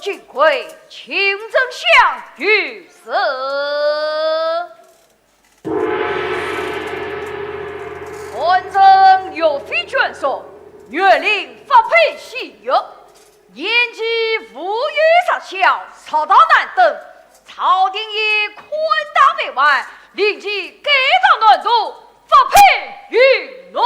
金贵，亲征相与死。汉征岳飞卷首，岳令发配西域，延吉无虞杀校，曹道难等。朝廷以宽大为外，令其改造南渡，发配云南。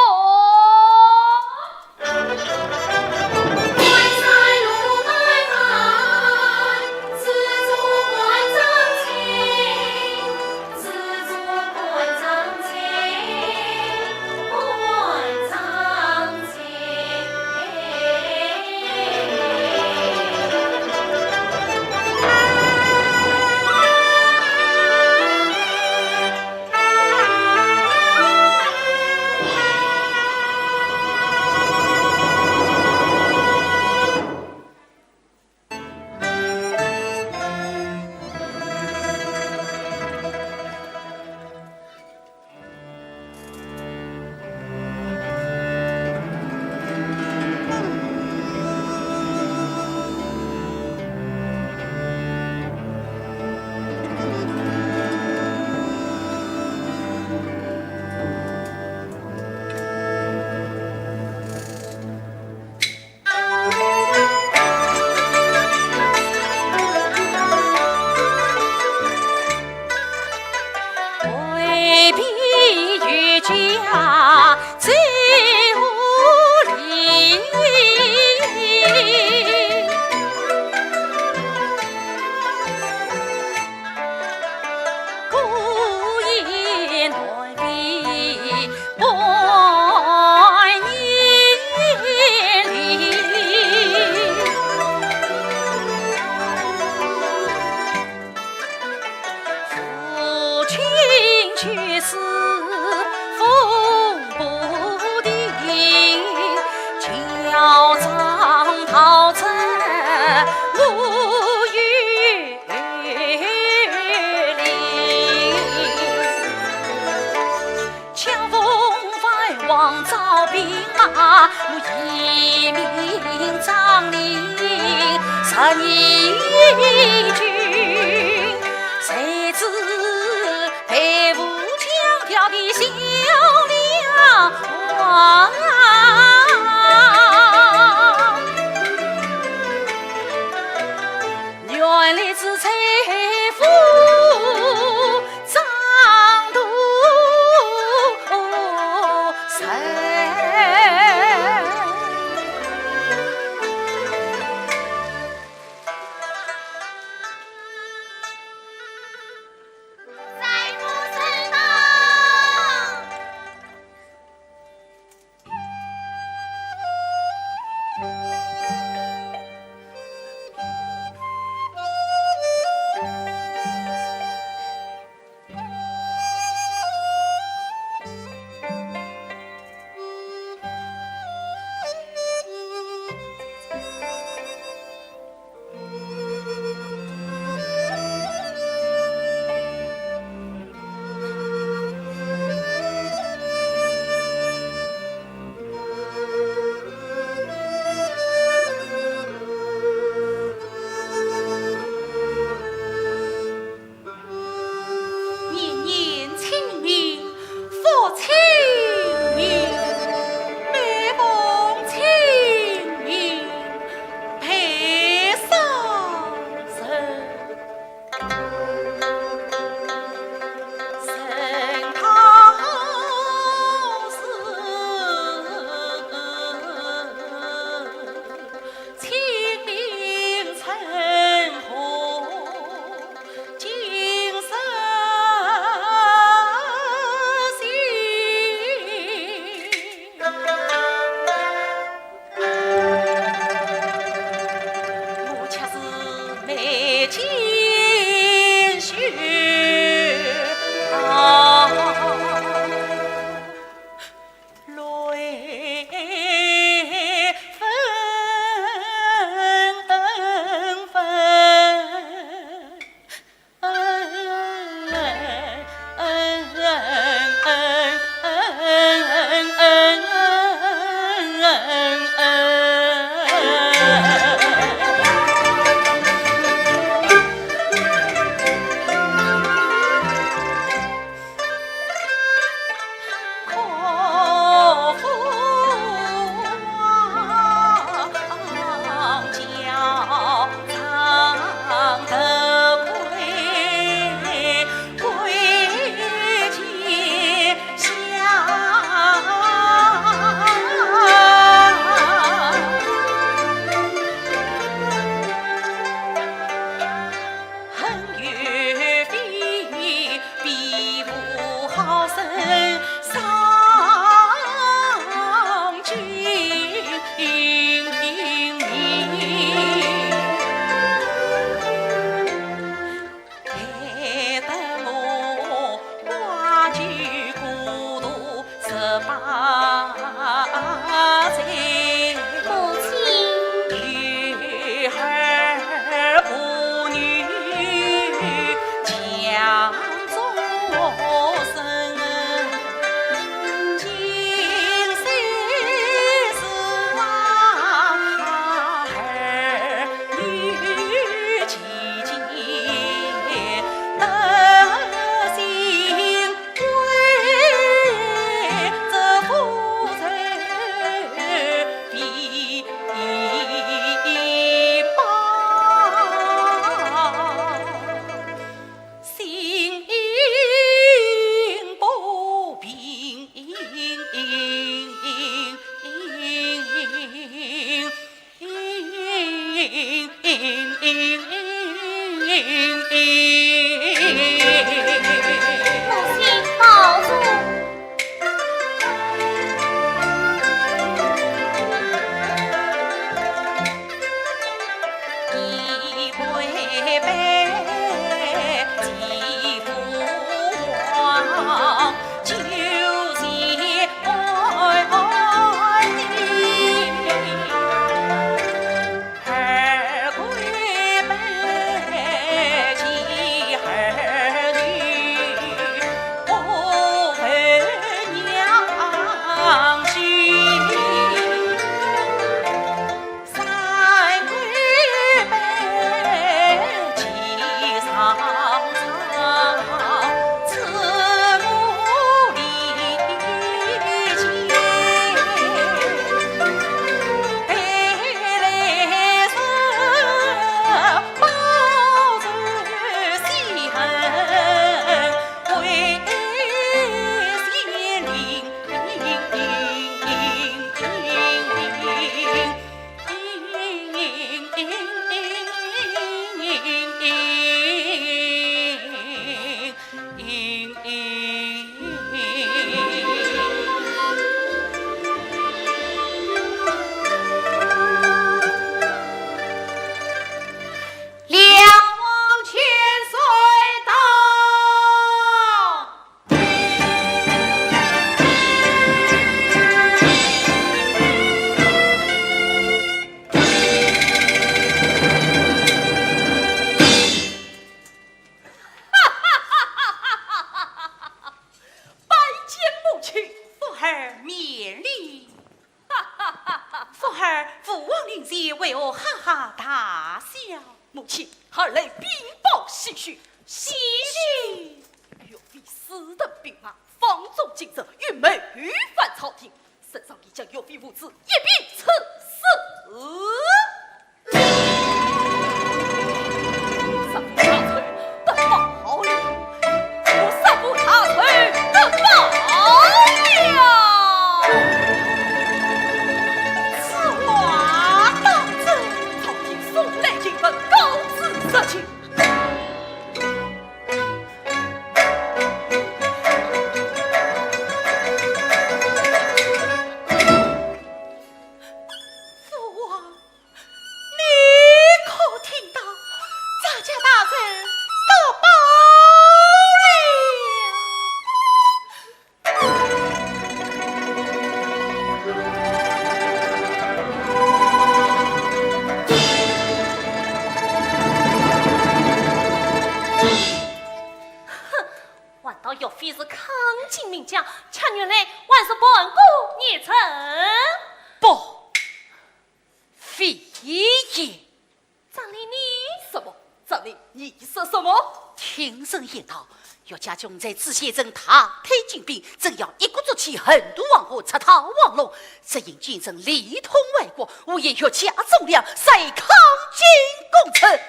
家中在知县镇大推进兵，正要一鼓作气横渡黄河，出逃黄龙。只因军神力通外国，无言学加重量，塞抗金攻城。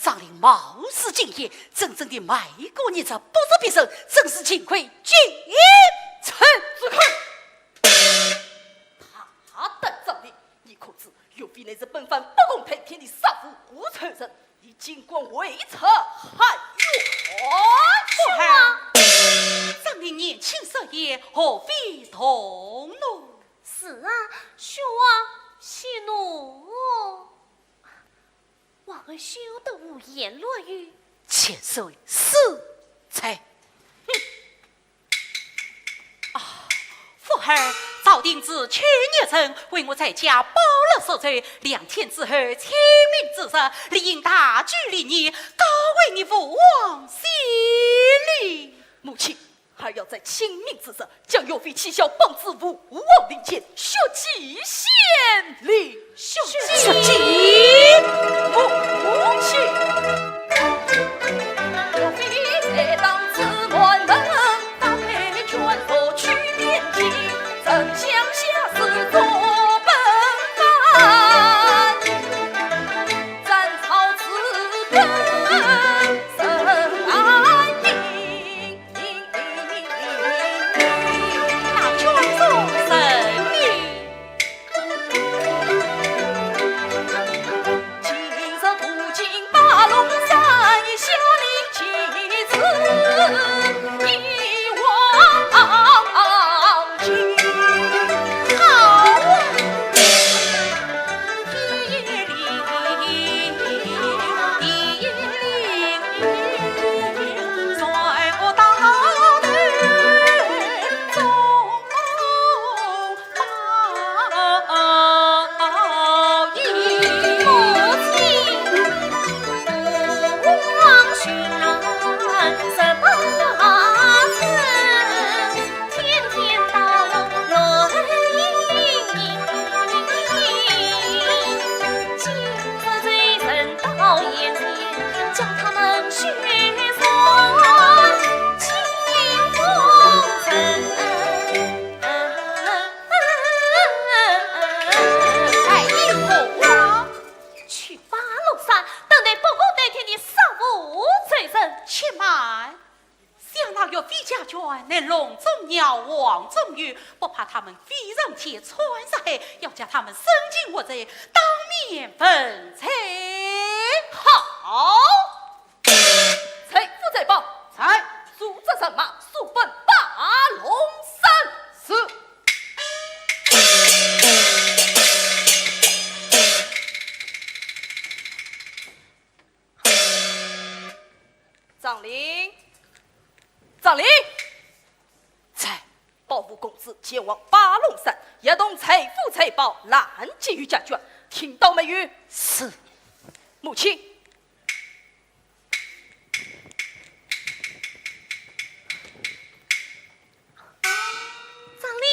张令貌似敬业，真正的卖国逆贼，不知别生，真是幸亏军臣之愧。他等张令，你可知岳飞乃是本藩不共戴天的杀父无仇人，你尽管为臣汉冤。张令年轻色也，何必动怒？是啊，兄王息怒。王儿休得无言落语，千岁死才。妇儿早定至去年曾为我在家包了所罪，2天之后亲命自杀，理应大举离你，高为你父王谢礼。母亲还要在亲命之时，将岳飞妻小绑至武王陵前，血祭献礼。血祭，母亲。岳飞在当此乱门，发配全所去边境，正乡下是做本番，斩草此根生安宁。那全所生命。传那笼中鸟、王中玉，不怕他们飞上天窜上海，要将他们生擒活罪，当面分财。好，财富财宝，财速战神马，速奔八龙山。是。张灵，张灵，在保护公子前往八龙山，一同财富财宝拦截于家眷，听到没有？是。母亲。张丽，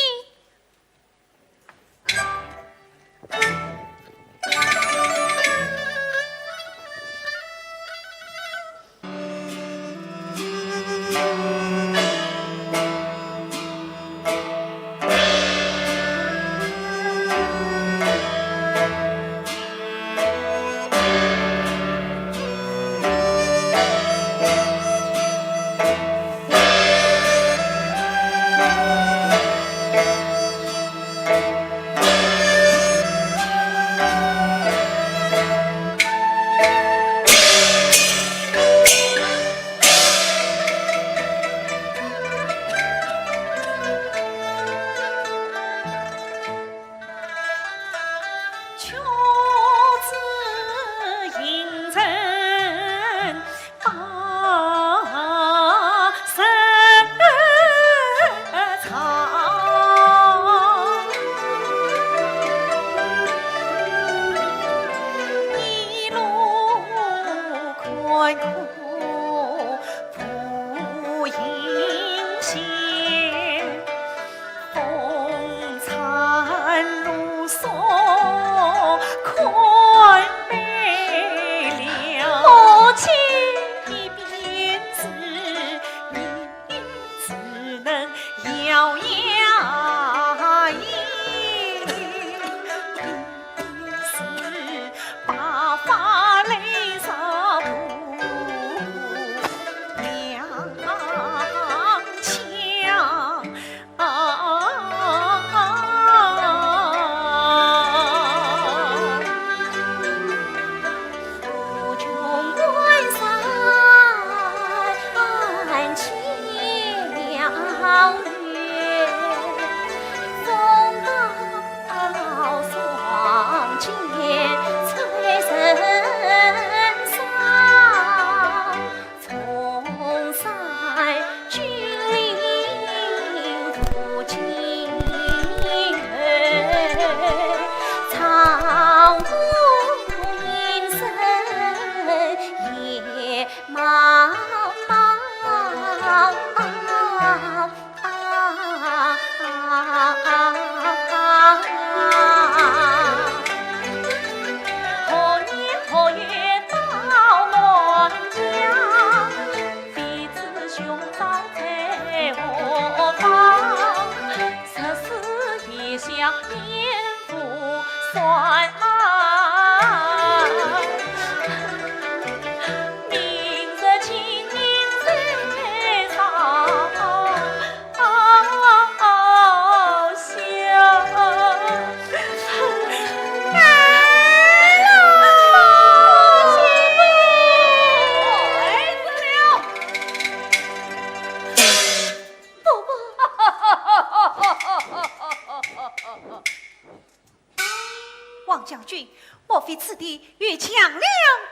王将军，莫非此地与强梁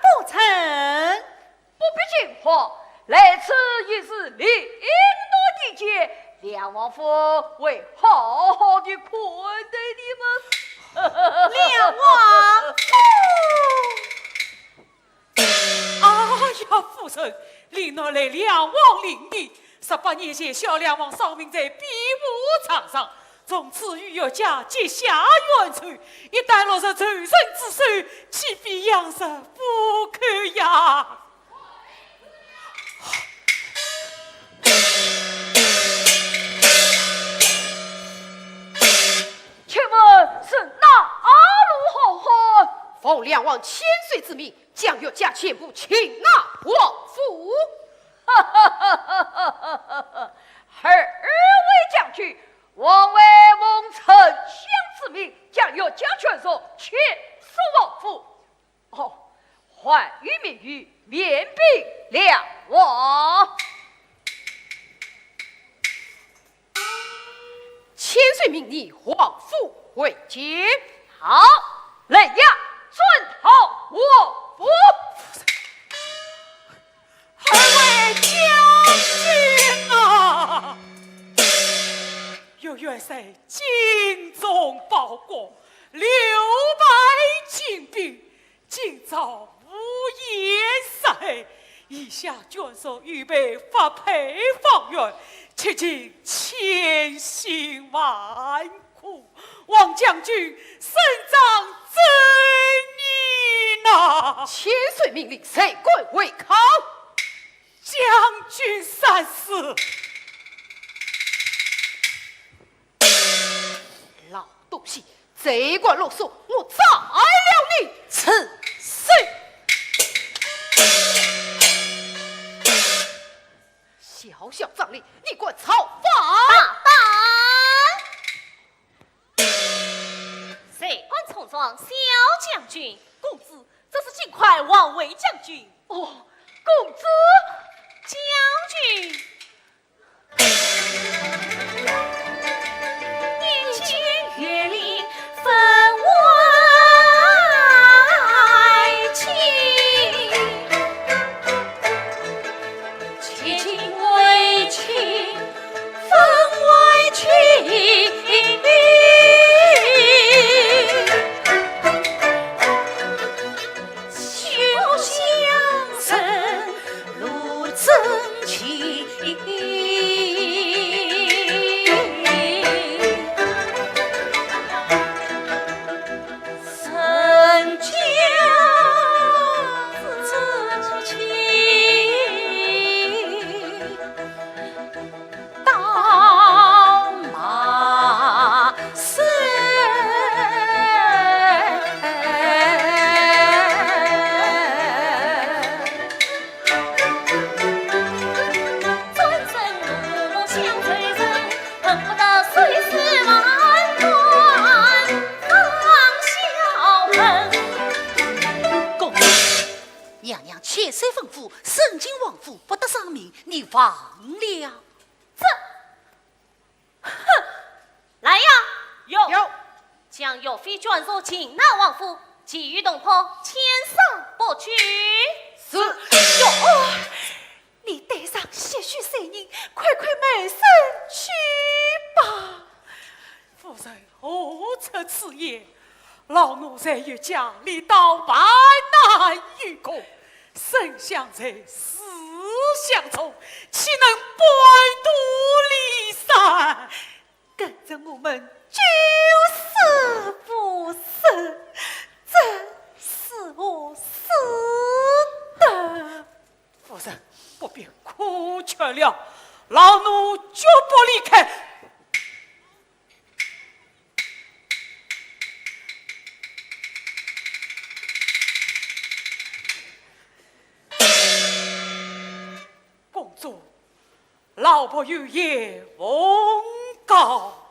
不成？不必惊慌，来此已是领导地界，梁王府会好好的款待你们。梁王哎呀，夫人，领我来梁王领地。18年前，小梁王丧命在比武场上，从此与岳家结下冤仇。一旦落入仇人之手，岂非养生不可呀？请问是哪路好汉？奉梁王千岁之命，将岳家全部擒拿王府。哈哈哈哈哈哈！二位将军，王为蒙丞相之命，将由家权所遣送王府。哦，还于名誉，面壁两忘。千岁命你皇父为接。好，雷亚准讨我府。二位将军啊，有元帅精忠报国，600精兵，今朝无言塞，以下卷首预备发配方圆，切尽千辛万苦，望将军伸张正义呐！千岁命令谁跪为抗？将军三思。老东西，这管啰嗦，我宰了你！此事小小仗力，你管操法！谁管冲撞小将军？公子，这是尽快王位将军。哦，公子。将军，年轻阅历分外情，且尽为情分外情。休相生路真情。神将真情，当马身。转身路向追人，恨不得碎尸万段，方小恨。公子，娘娘切身吩咐，圣经王府不得丧命，你忘了？来呀，有将岳飞卷入擒拿王府，其余东坡遣上不去。是哟，你带上些许水人，快快埋身去吧。夫人何出此言？老奴在岳家里到万难与共，生相在，死相从，岂能半途离散？跟着我们九死不生，这是我死的。夫人不必哭劝了，老奴绝不离开。公主，老婆有言奉告。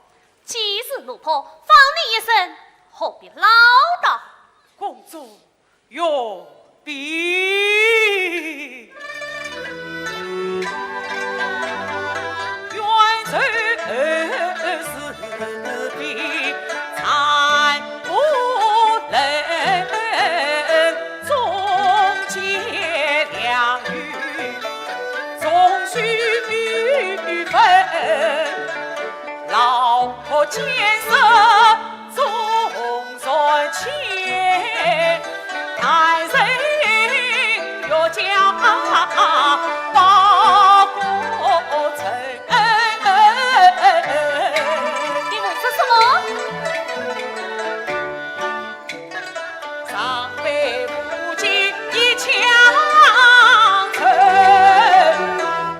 既是奴仆，放你一生，何必唠叨？公主用笔，元帅是笔残不能，终结良缘，终须与分。老婆见色总算情，男人若将报国成。你们说什么？上辈无尽一枪城，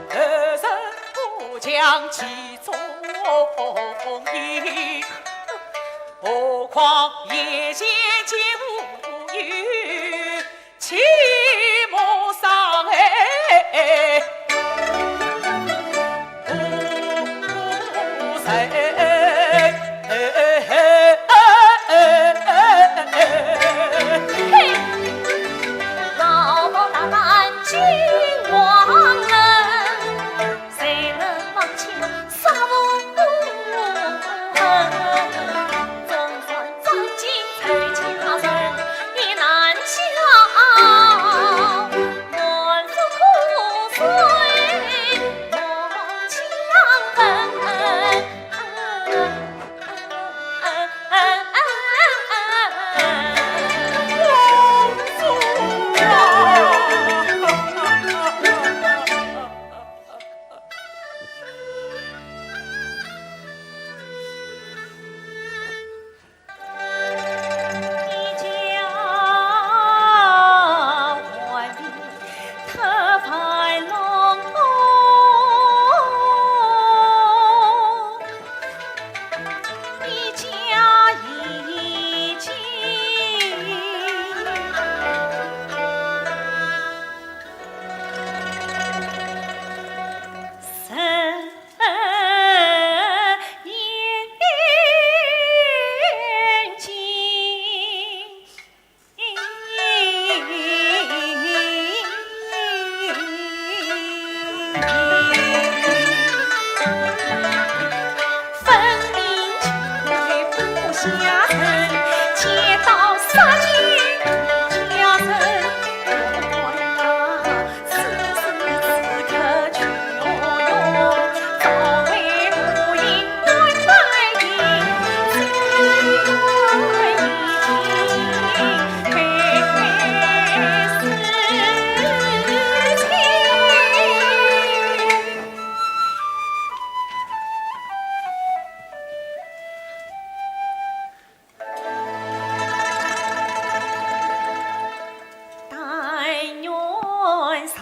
得胜不将其中意，何况夜间皆无语，切莫伤害。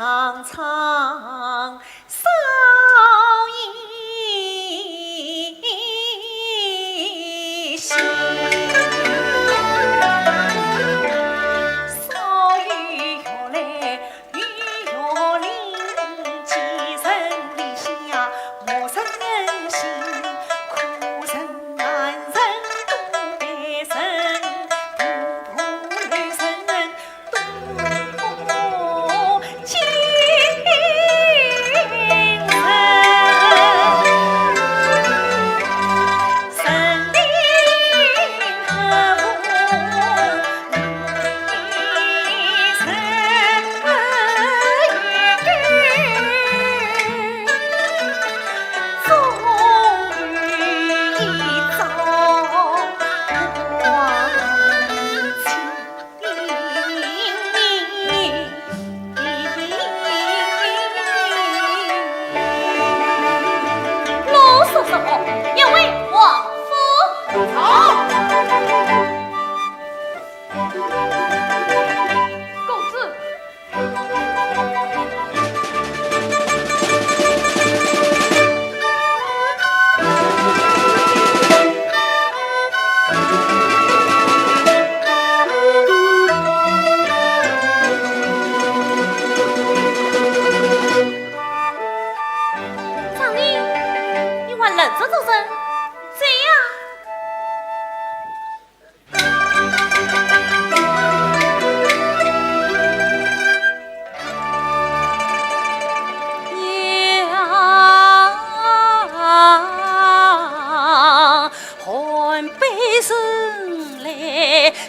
苍苍少一心。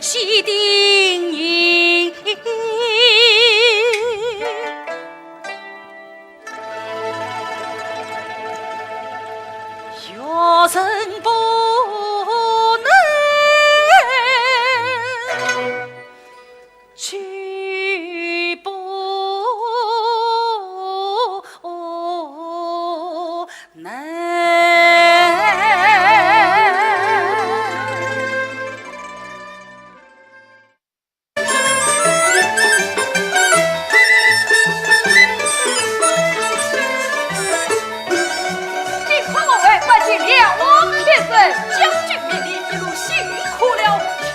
喜定营，学生不能去不能。将军命令一路辛苦了，去。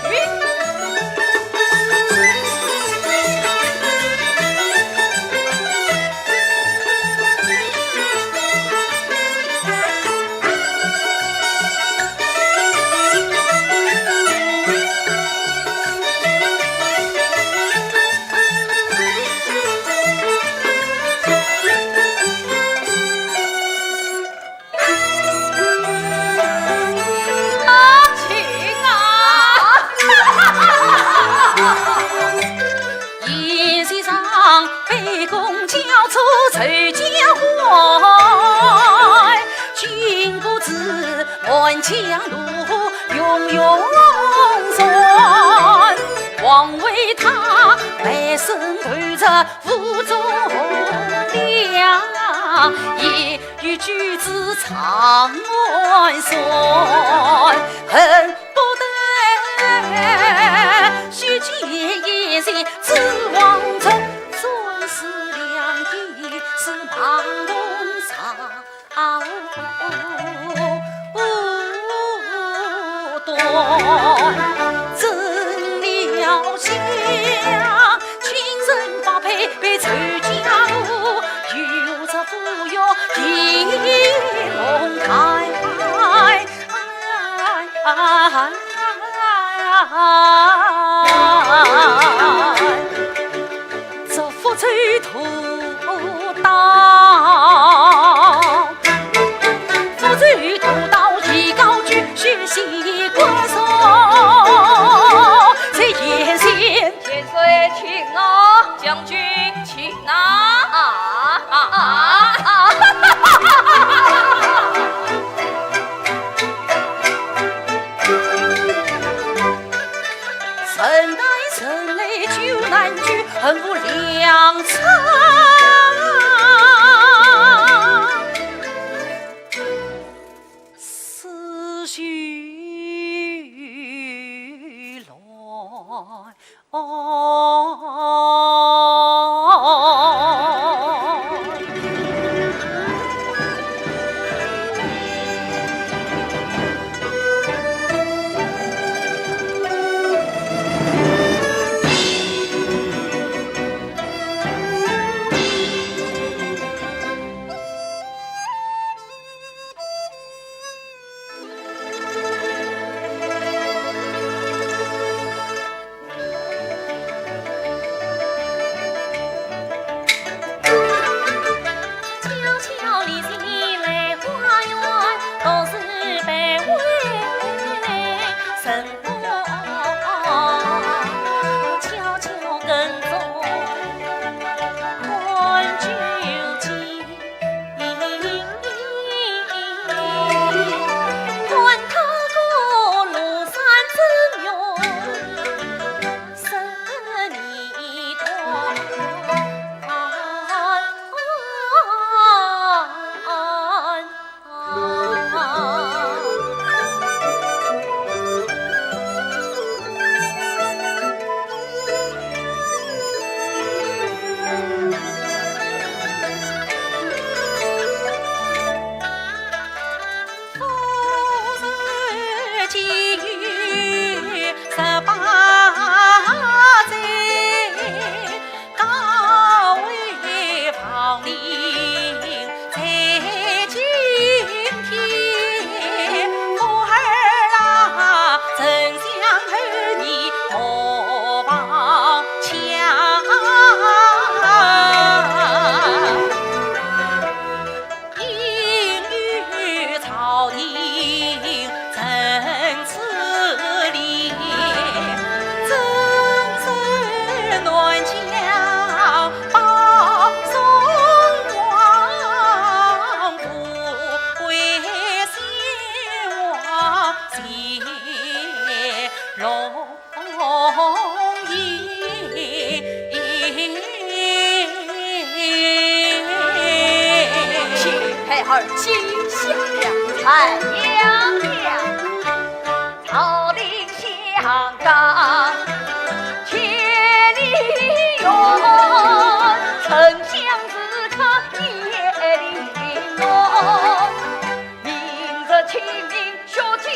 江路永永顺，枉为他百生投着腹中粮，一举子长安顺，恨不得须见一人自王城，总是两地是忙动上。真了想，亲生发配被仇家路，有着扶摇一龙台，这福州土道，福州土道提高举学习国手。将军，请城内城内救难居，恨无良策。思绪来。儿记下了。太娘娘，朝廷香港千里远，丞相只看夜里暖，明日清明学经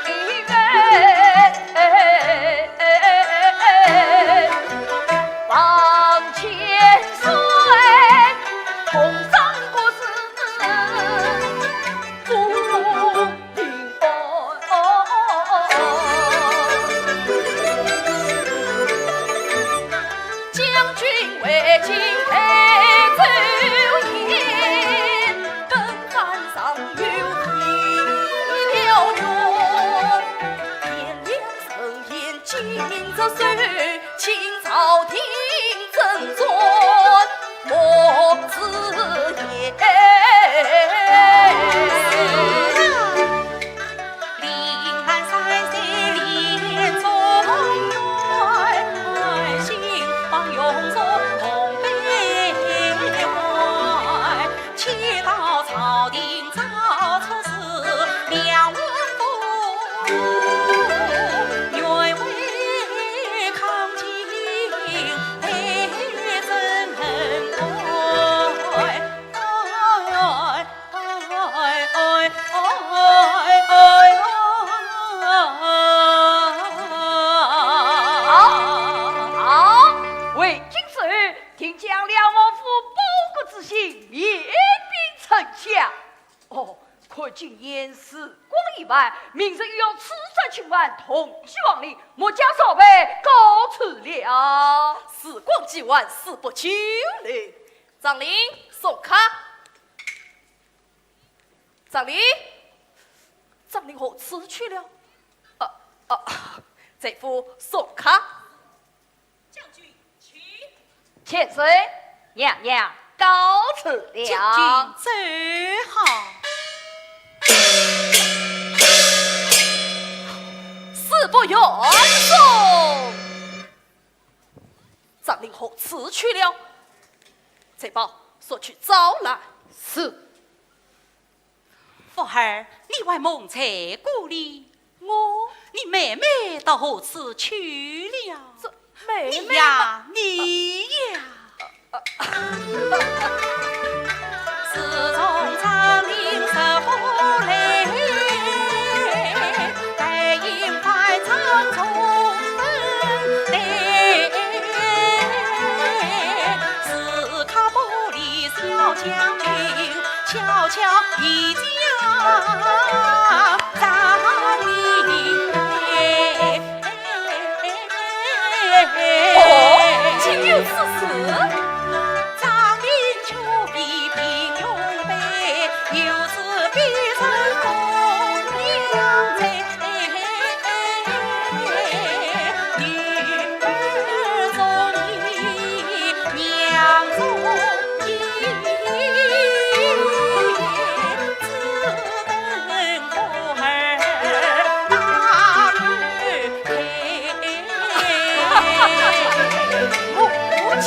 院，望千岁同上国事祝平安。将军为今陪奏言，本番上有了缘，点亮神言今朝岁，请朝廷正尊莫自言。临安三岁连中原，兴邦永寿同悲怀。且到朝廷早出事，两万多，愿为抗金配真爱。好，为今日听讲梁王府报国之幸，面禀丞相。哦，可见言时光已晚，明日又要出山请晚，同济王令，莫将少辈告辞了。时光既晚，事不久了。长林送卡。长林，长林何辞去了？这副送卡。将军去。千岁，娘娘告辞了。将军走好。事不远送。长林何辞去了？这报速去招来。是。福儿，你为蒙才故里，你妹妹到何处去了？这妹妹呀，你呀！自从长林守来，待应快长重分来，是靠玻璃小将军，悄悄一将长林来。竟有此事！长林丘比平庸悲，有时必成功良才。女儿重义，娘重义，只等福儿大人陪。母亲。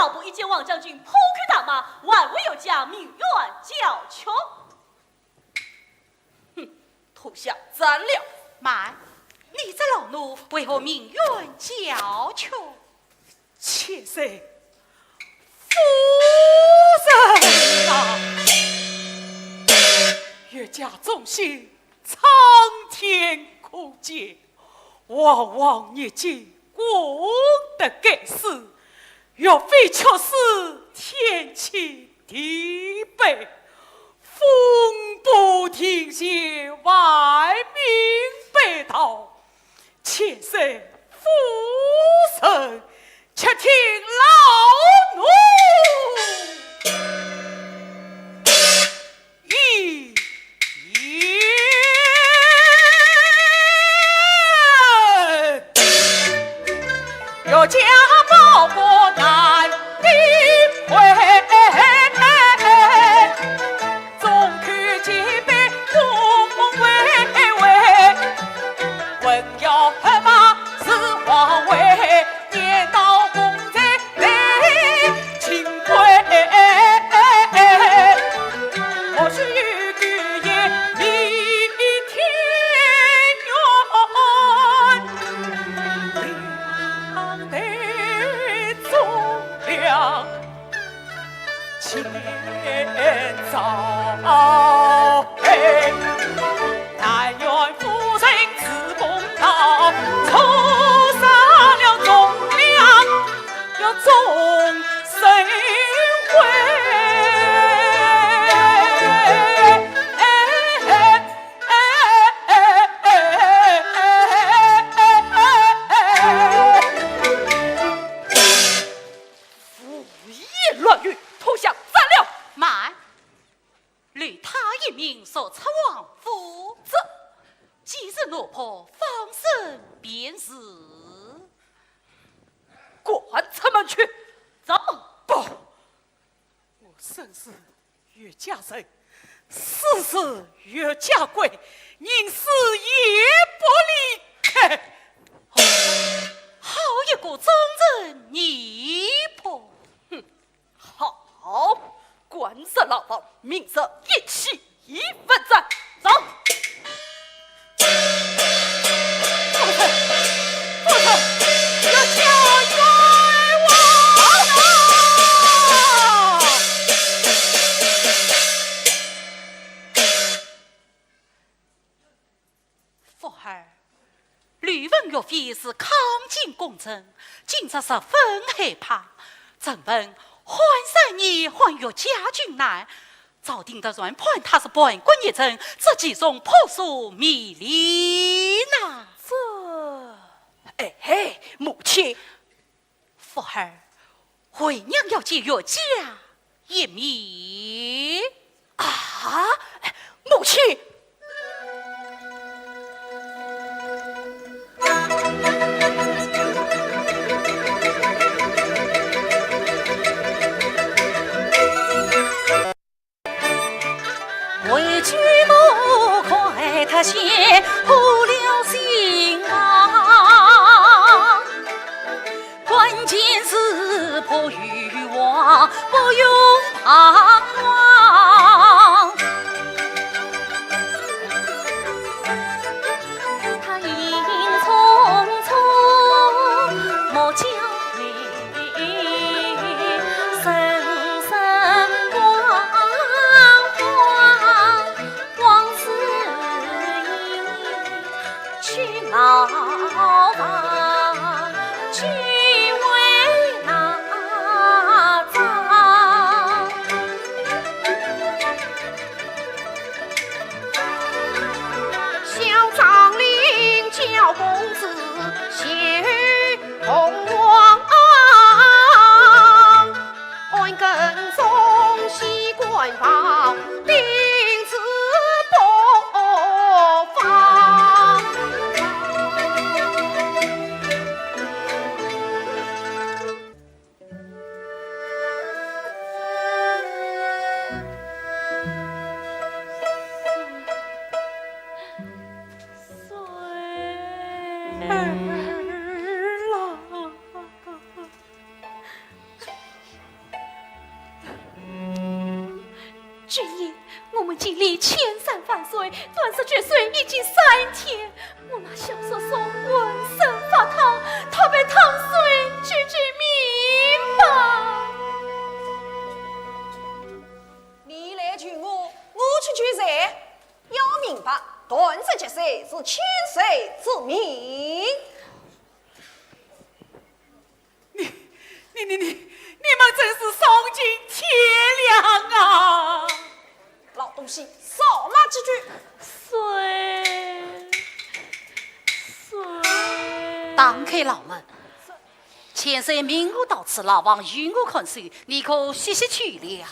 少不一见王将军抛开大马，万未有将命愿叫求。哼，土下斩了！慢，你这老奴为何命愿叫求？妾身夫人啊，岳家忠心，苍天可见，往往日今功德盖世，若非却是天启地北，风波停歇，万民北逃，妾身夫人且听老奴一言，有家报国难的回，总去几杯恭恭维维，文要和马是皇位。年到公在内清规，我是玉居也明天远，两内忠良千遭黑，但愿夫人自公道，酬杀了忠良，要终身悔。胡言乱语，投降斩了！慢，吕他一命所出王夫子，既是落魄，放生便是。滚出门去！走！不，我生是岳家人，死是岳家贵，宁死也不离开。好一个忠贞义婆！哼，好，官色老道，民色一起一奋战，走！父亲，父亲，岳家冤枉啊！福儿，吕文岳飞是抗金功臣，今日十分害怕。怎问换三年换岳家军难？朝廷的传判他是叛国一阵，这其中扑朔迷离呐。哎嘿，母亲，福儿，回娘要见岳家一面啊，母亲。为举目快他先护了心啊，关键是破欲望，不用彷徨。他迎匆匆莫娇媚，深深光华，往事已去老房，去为哪吒？小张领教公子谢同王，按跟踪西关房，定此不放。今夜我们经历千山万水，断食绝水已经3天，我那小叔叔浑身发烫，他被烫水句句明白。你来劝我，我去劝谁？要明白，断食绝水是千岁之命。你们真是丧尽天良啊！老东西，少骂几句。当开老门，前世命我到此，老王与我看守，你可细细去了。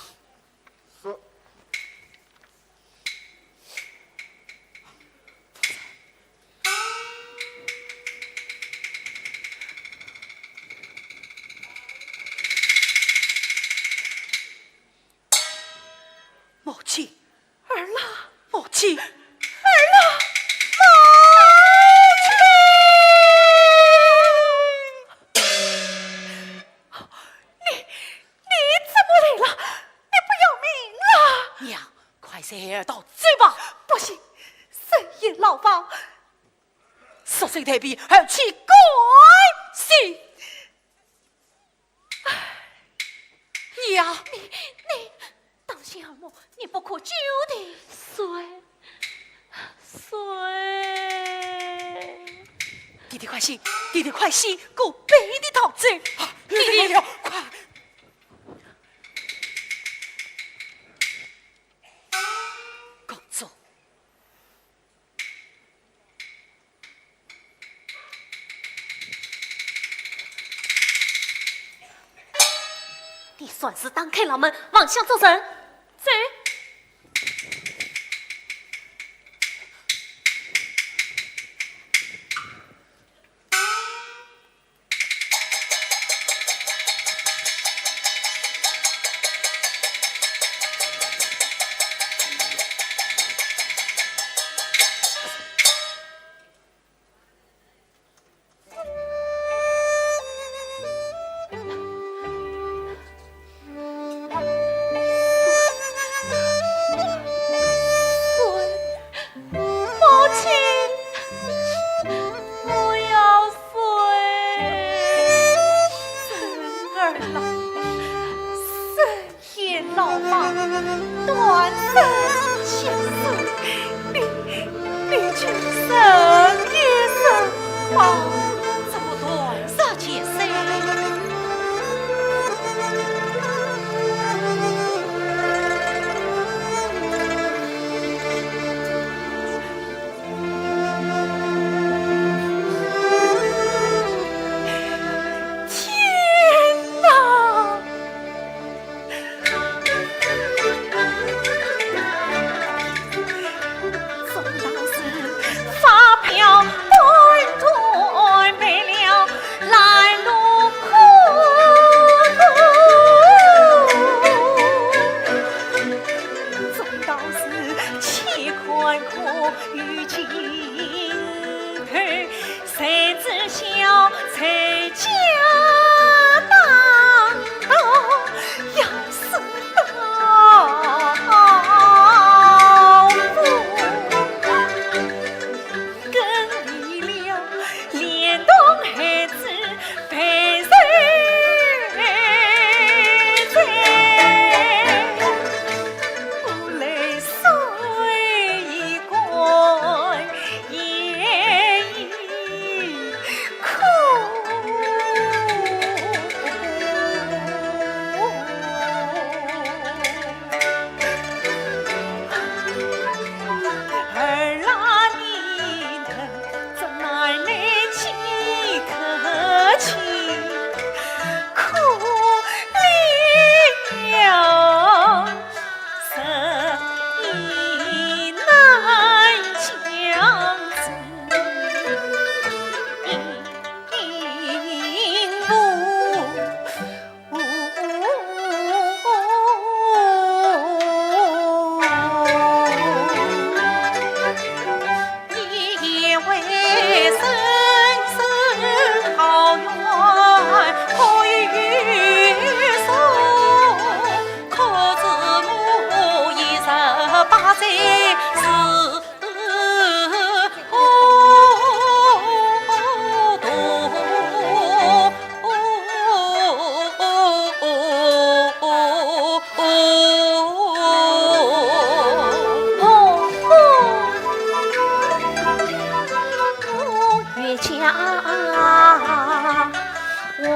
母亲，儿郎，母亲，儿郎，你怎么来了？你不要命了？娘，快些儿到嘴吧！不行，深夜牢房10岁太皮，而其改姓。娘，你当心耳目，你不可久地弟弟快些，弟弟快些，给我背的逃走！弟弟，快！公主，你算是当开牢门，妄想做人。走。发配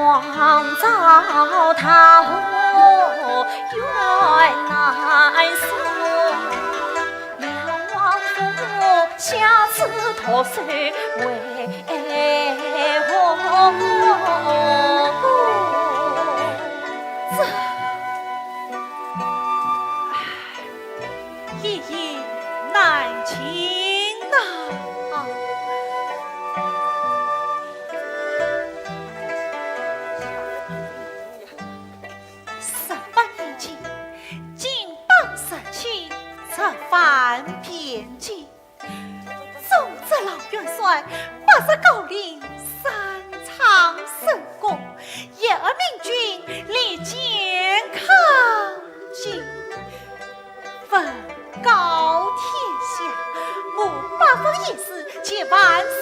光糟蹋我原来说，梁王府下次脱水为何？一言难尽呐。18年前，金榜十七，直犯边境。宗泽老元帅89龄，山长神功，一二明君立健康进，文告天下。我八方义士皆万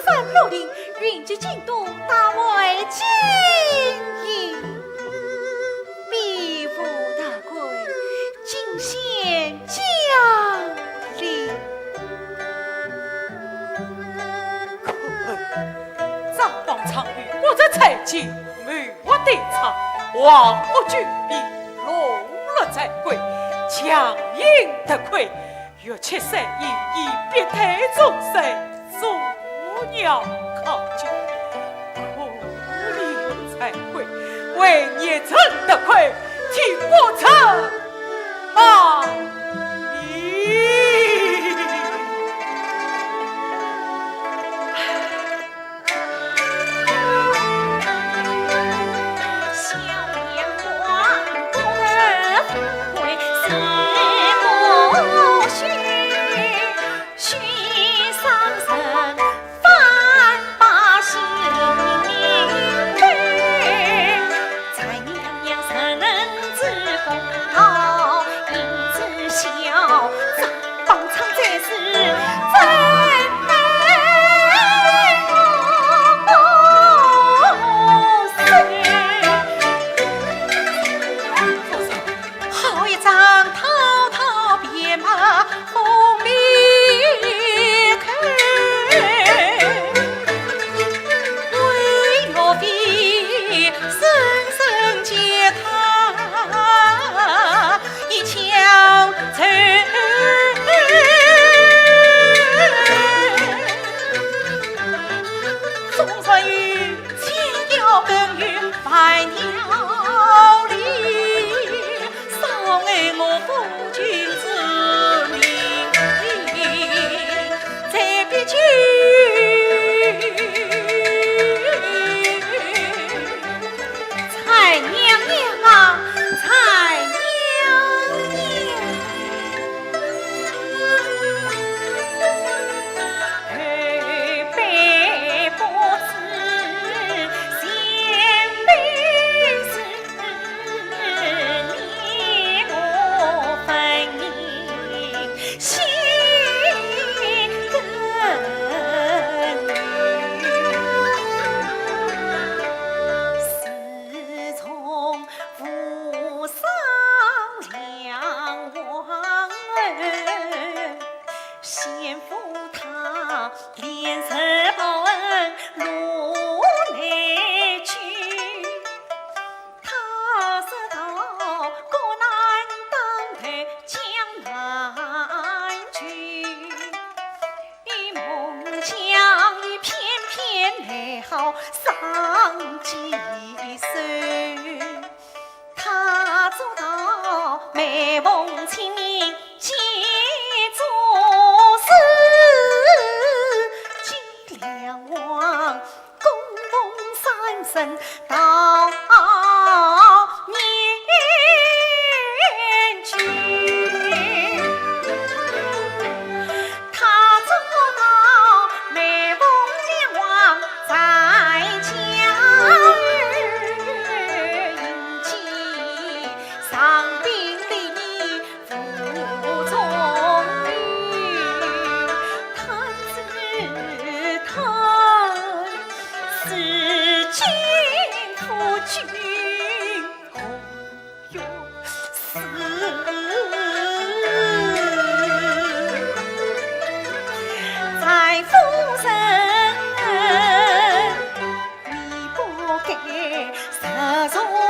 山六令，云集京都，大为金银。比武大贵，尽显将领。张榜苍宇，我这才见梅花对唱，王我举笔，龙乐在贵，强赢得亏。若七岁因以别态众生，祖鸟靠近，可怜才贵，为孽曾得亏，替我成啊！神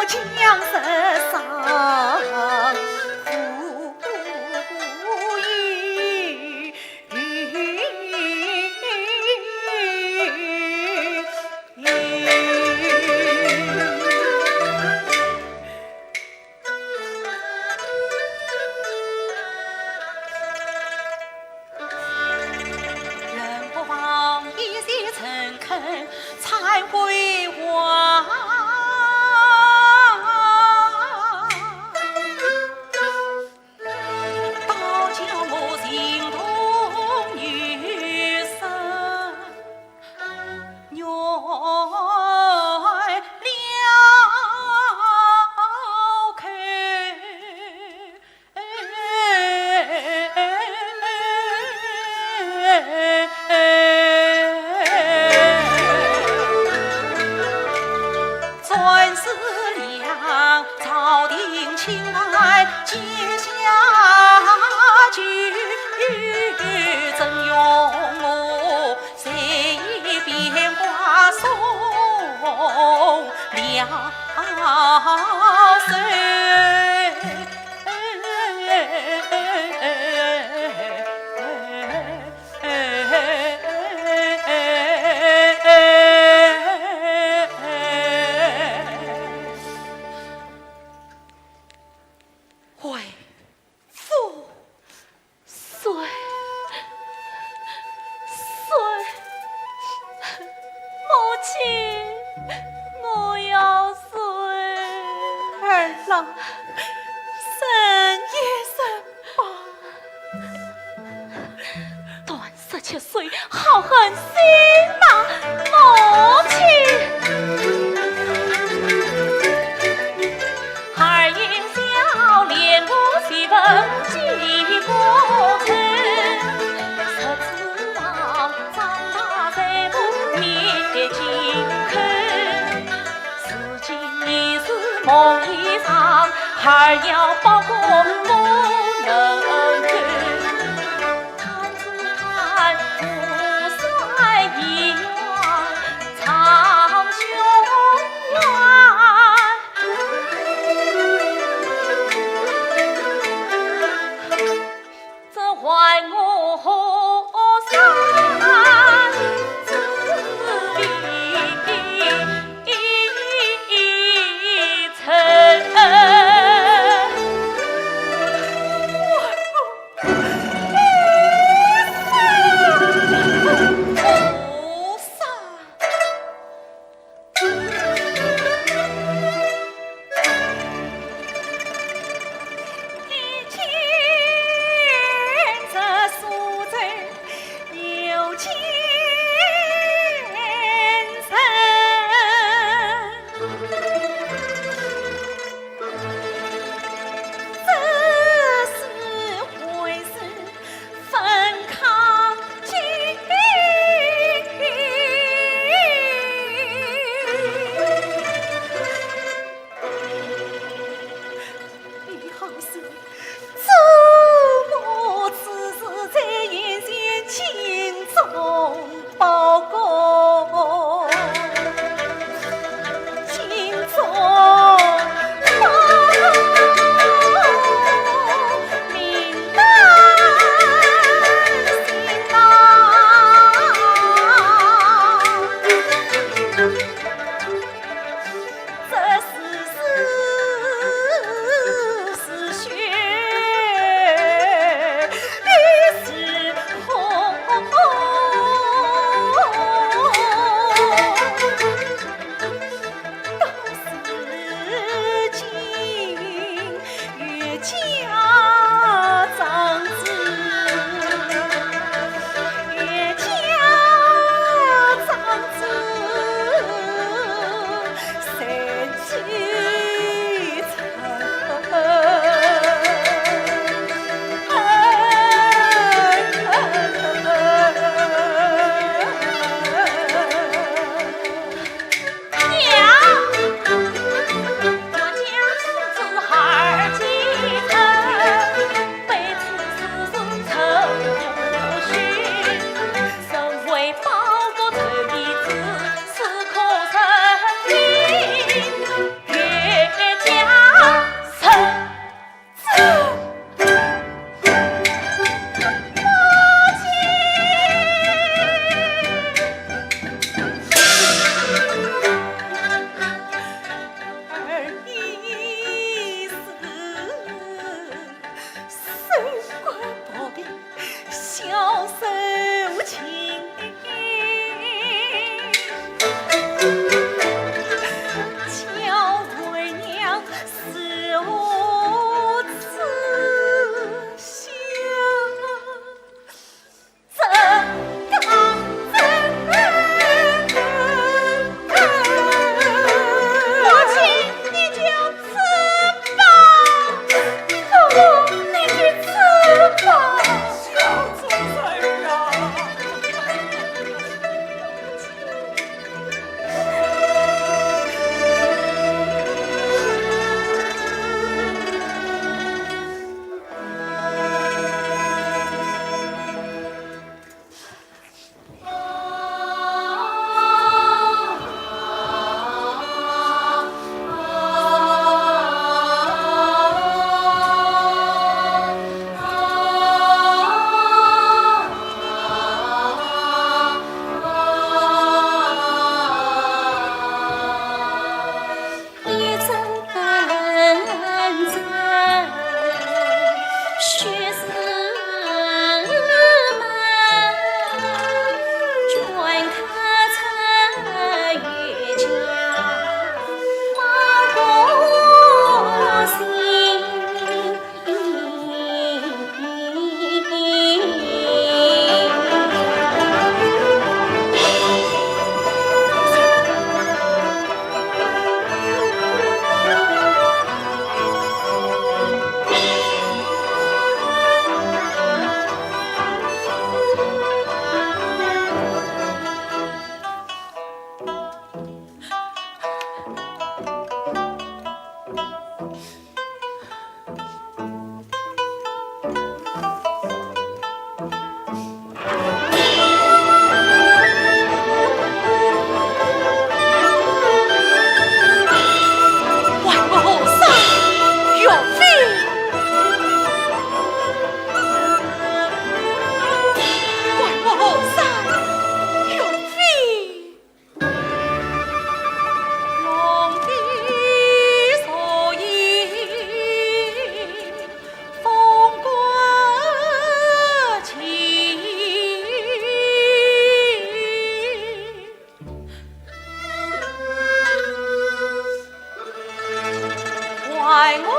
江山上无意。人不妨一些诚恳才会还。道教我心同女生原专司良朝廷请来接下去，怎用我随便话送了回父随母亲，我要随儿郎生也生吧。短17岁，好狠心呐，母亲。二爷笑脸我媳妇记过城，十指郎长大在我面前看，如今你是梦衣裳，还要包裹我能看，看只看不帅一望长胸圆。这坏我三子一层。月水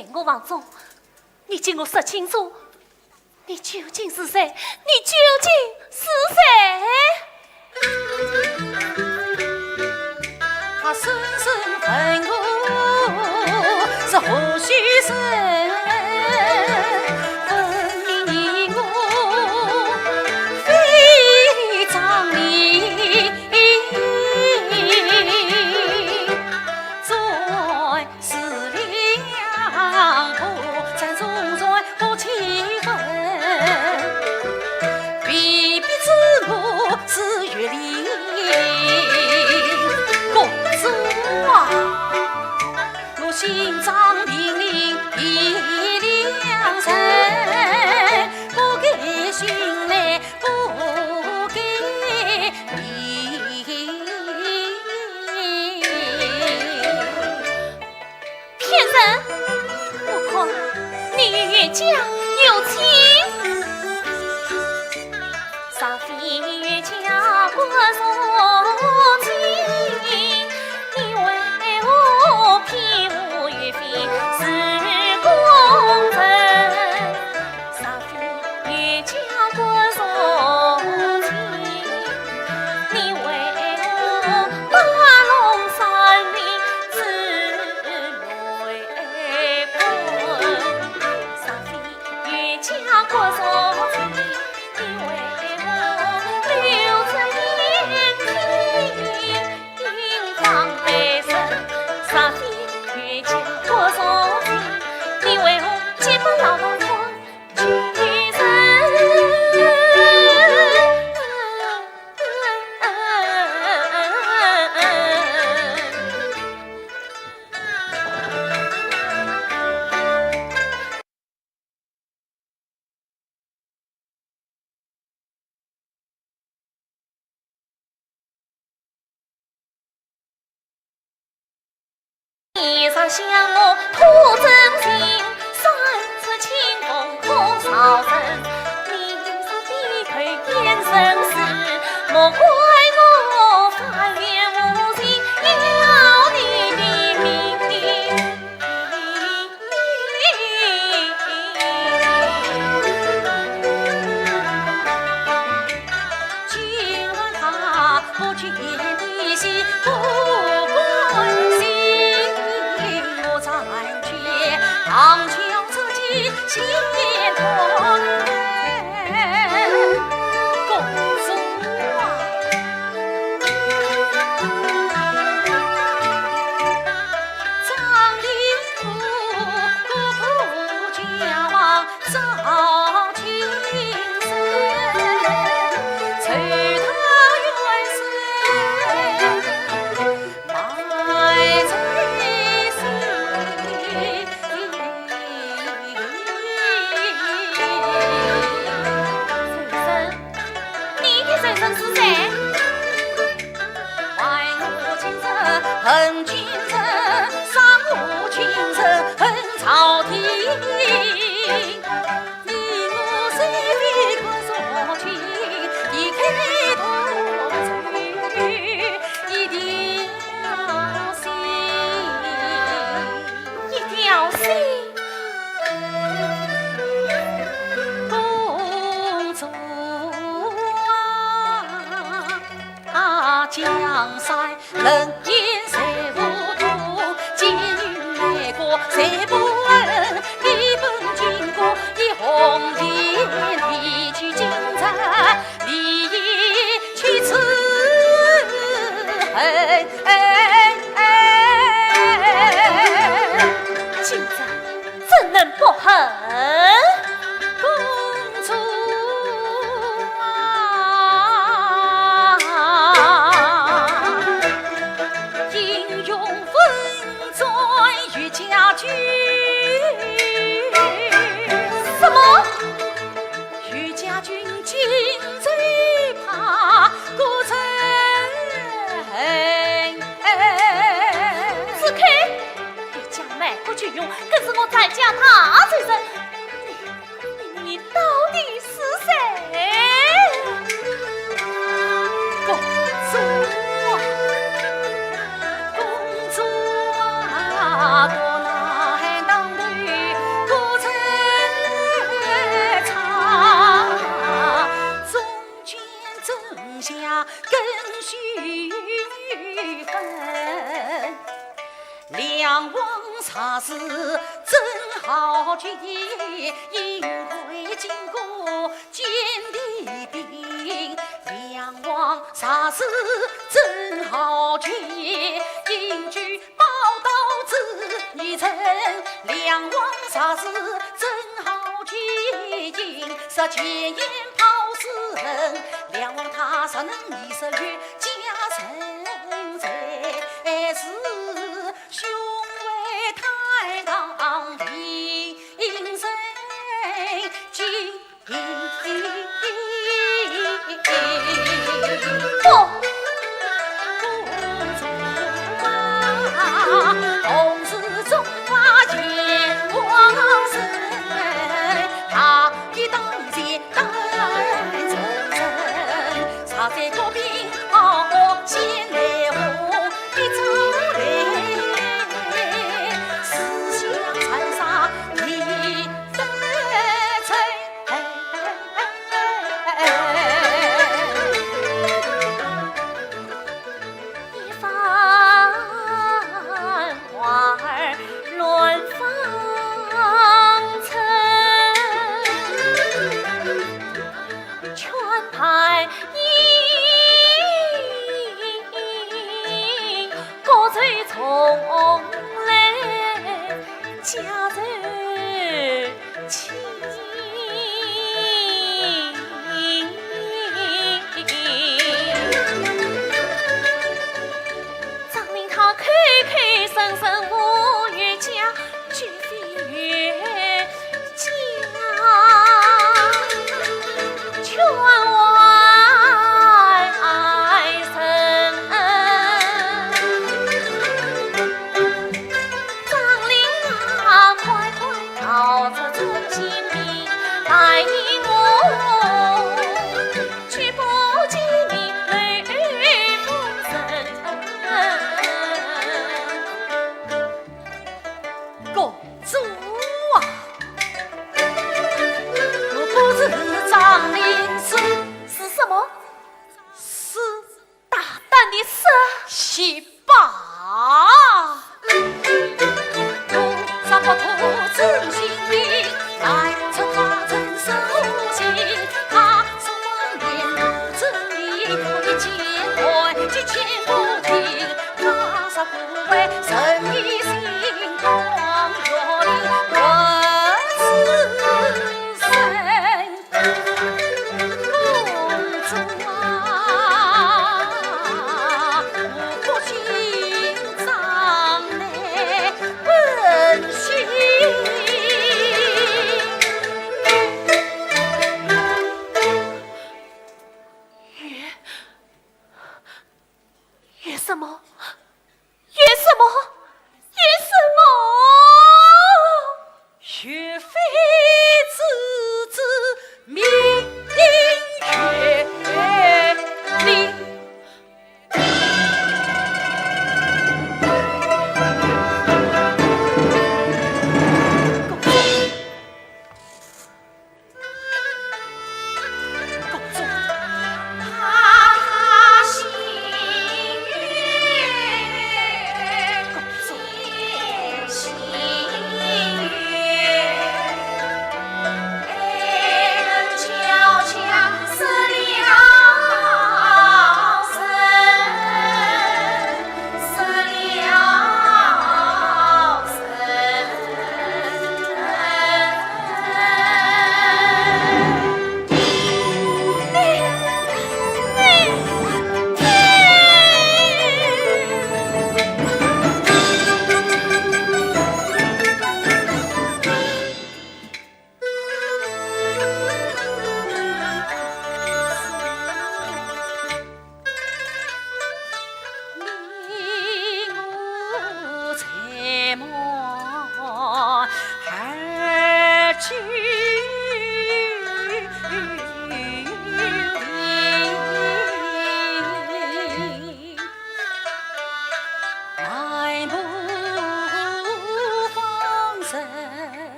在我房中，你叫我说清楚，你究竟是谁？你究竟是谁？他深深恨我是何许人？分明你我非常理，在是两不在中在不气愤，比比之母是月里公主啊，我心脏冰凌一两神，不给寻来不给你。骗人！我看你与岳家有情，上非岳家不说情，你为我骗我岳飞是功臣，上非岳家不说情，你为我八龙山林自为quân，上非岳家不说情，你为我留着眼睛隐藏悲深，上非岳家不说情，你为我结不老龙床去衣裳向我吐真情，三尺清风空少声，你上低头眼神是，莫怪我法院无情，要你的命。请问他不去你心不关心，我暂却荡秋自己心也团圆。公主啊，张灵甫国父家王赵青生，随他元帅埋在心。你的先生是谁？怀我情深恨君臣，伤我情深恨朝廷。你我虽非可说情，一开头一条心，一条心。公主啊，江山冷眼谁无图，奸女来过谁不闻，一本经过一红颜，离去京城离去此恨。京城怎能不恨？公主英勇奋在岳家军。什么？岳家军今最怕孤城。此刻岳家卖国军用，更是我在家他最深。你到底是谁？公主啊，公主啊，多难当对梁王茶事真好绝，因为经过见地兵。梁王茶事真好绝，引据报道之一称。梁王茶事真好绝，因是前言炮死人。梁王他实能以色月加成才是雄伟太堂临身进不同是中华前往生，他一当前当忠贞，茶在国宾好先来红一朝来，思想残杀一分尘。一番花儿乱芳尘，全派各随从来家人亲。张令他开开声声无越家，绝非越家，全外甥。张令啊，快快逃出中心兵来迎我，却不见你泪风声。公主啊，若不是张令是什么？是大胆的蛇西霸。路上不图真心兵，来趁他真手心，他手方面路真理，我一见开就千不停，他是不为神医心光若灵问此生。公主啊，我不心脏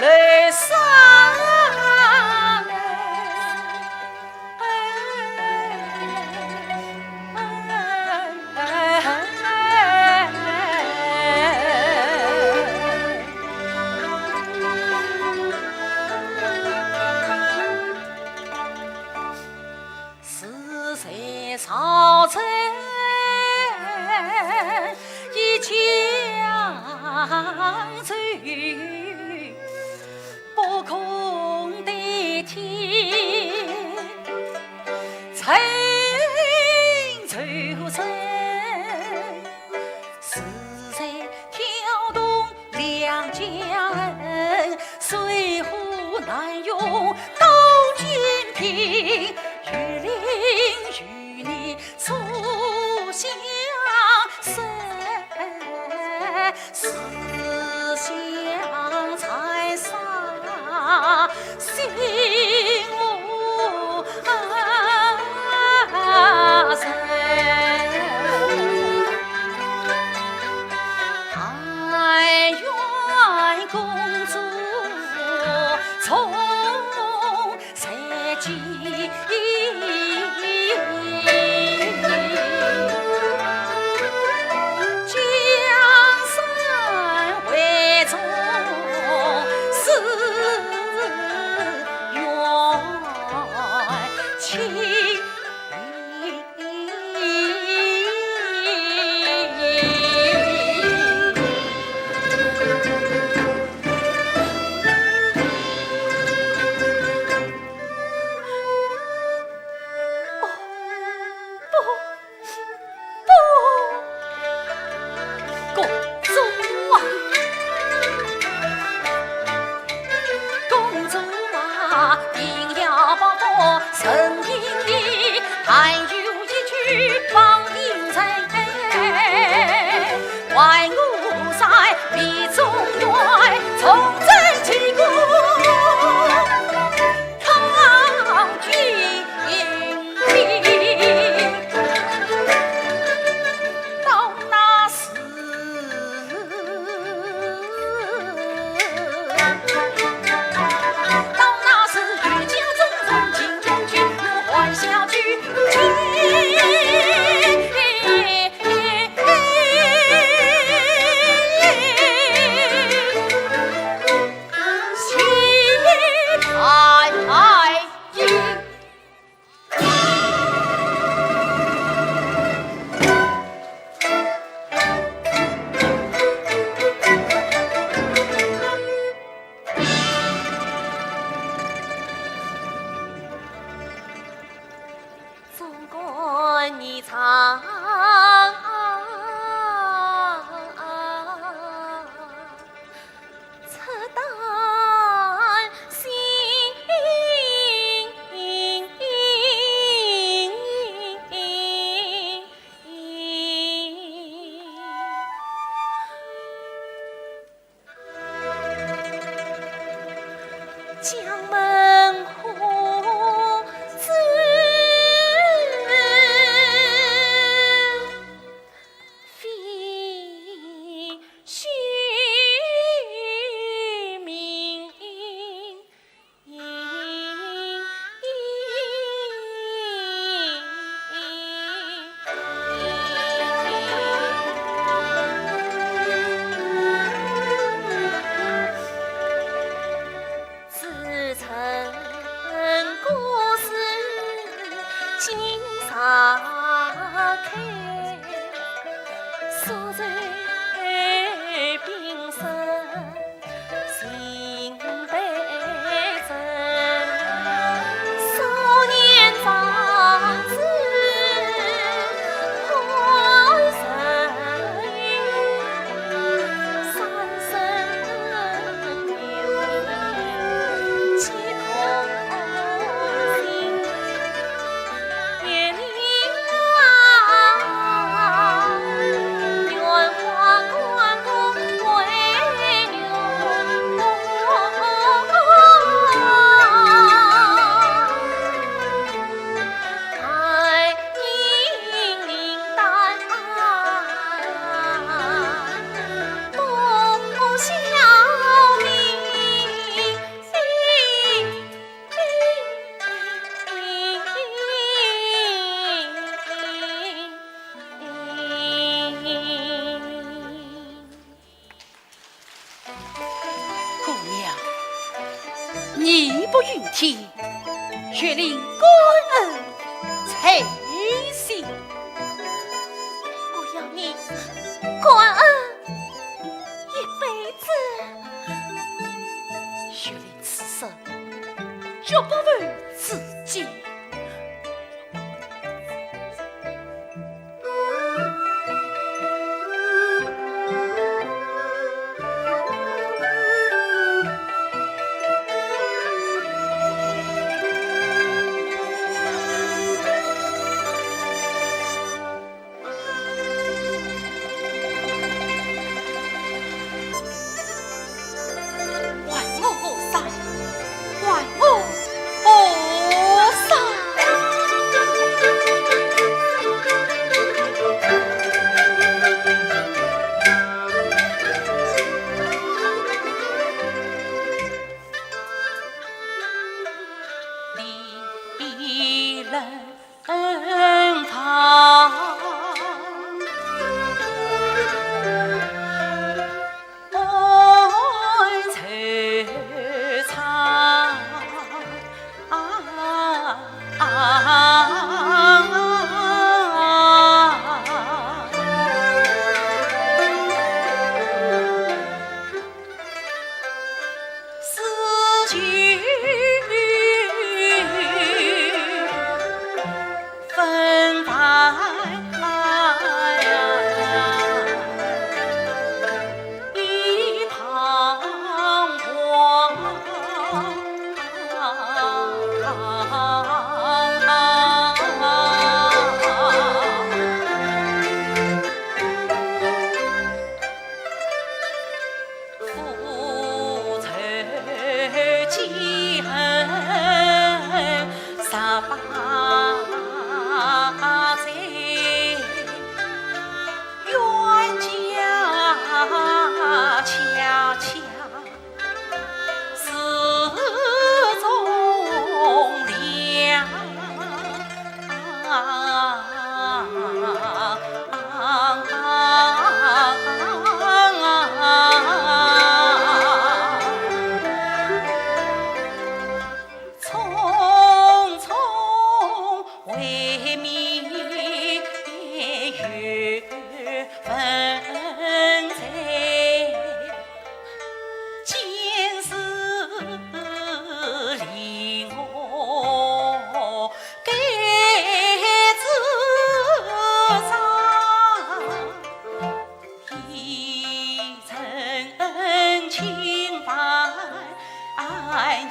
来生。是谁朝臣一江走，不空对天，曾走神，是谁挑动两江恩，水火难容刀剑平，玉林与你初相识，思乡才洒心无声。但愿公主从谁记？江山为重是缘情。公主啊，公主啊，定要把我神隐的，还有一句放阴城，万物在比中原，从真起过抗军兵。到那时，御驾中中进中军，我还下去纵观你长侧担心，江门虎子非虚名，自义不云天，血令感恩才行。我要你感恩一辈子。血令此生绝不为自己。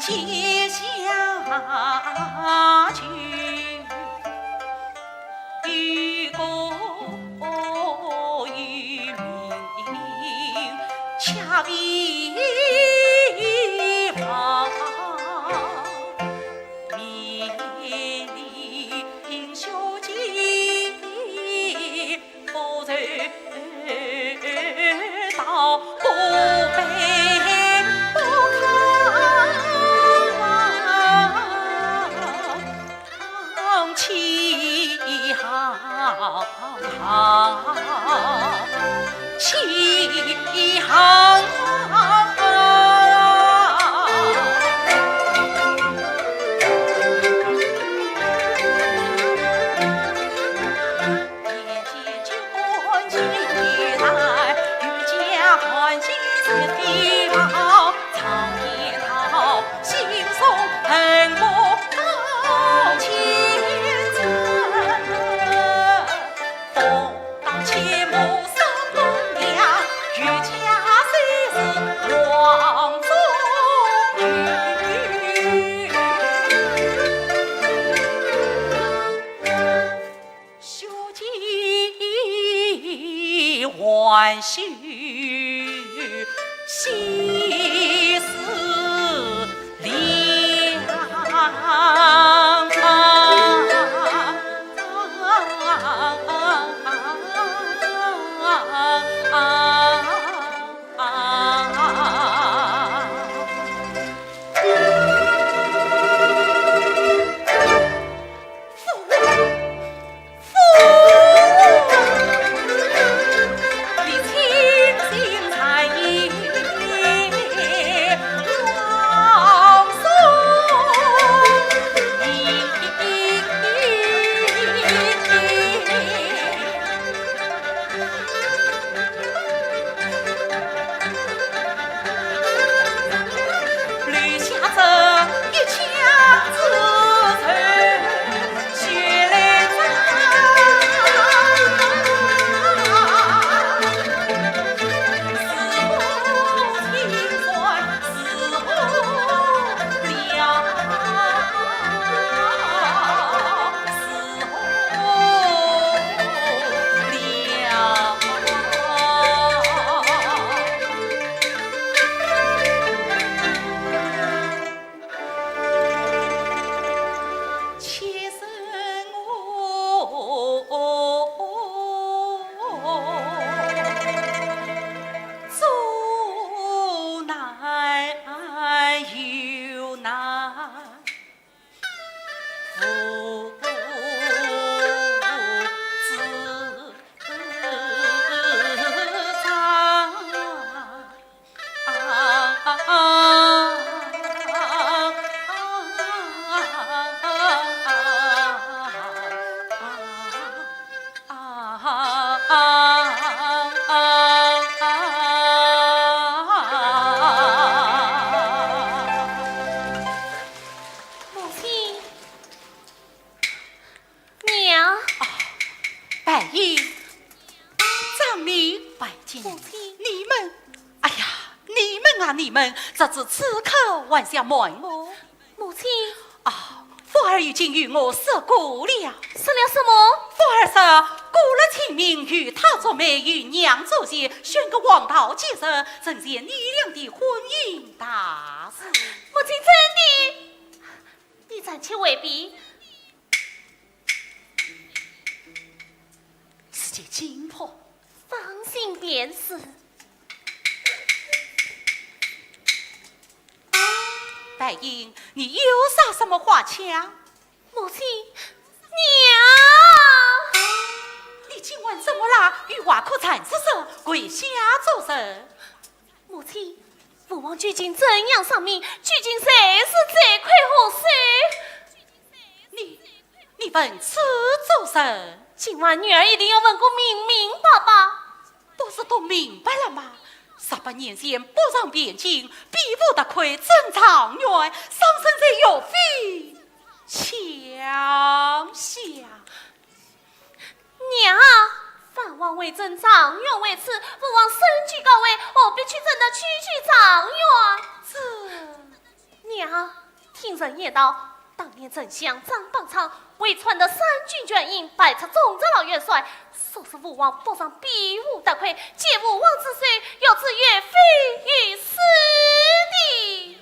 接下去，与国与民恰比旁，面临修己不走到不悲。起航，眼见军情来，欲将欢喜似飞跑，苍天涛，心松恨不高千层，风到切木。万绪西思啊，你们这只此刻还想瞒我？母亲，啊，妇儿已经与我说过了。说了什么？妇儿说过了清明，与他做媒，与娘做妾，选个王道结实，正是你俩的婚姻大事。母亲真的？你暂且未必。是件紧迫，放心便是。白英，你有啥什么话讲？母亲，娘，你今晚怎么啦？与瓦可惨之事跪下作甚？母亲，父王究竟怎样上命？究竟谁是这块河水？你问此作甚？今晚女儿一定要问个明明白白。不是都明白了吗？18年前不让边境，比不得亏正常院，上身在有非强下。娘，父王为朕长院为此，父王身居高位，何必去朕的区长院？娘，听人言道，当年丞相张邦昌为传的3军卷印，拜出总长老元帅，说是父王不让比武得亏，借父王之水，要置岳飞于死地。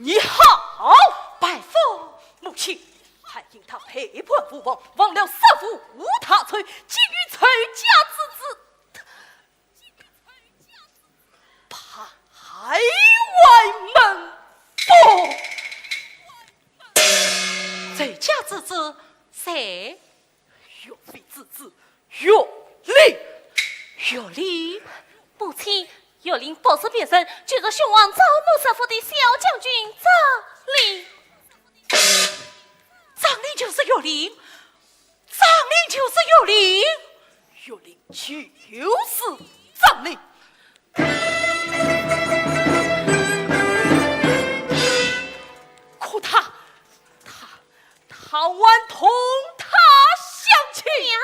你好，拜父母亲，还因他陪伴父王，忘了杀父无他罪，竟欲摧家之子，排外子子谁？岳飞之子岳林。岳林，母亲，岳林不是别人，就是雄王赵某师傅的小将军张林。张林就是岳林，张林就是岳林，岳林就是张林。可他还同他相亲娘，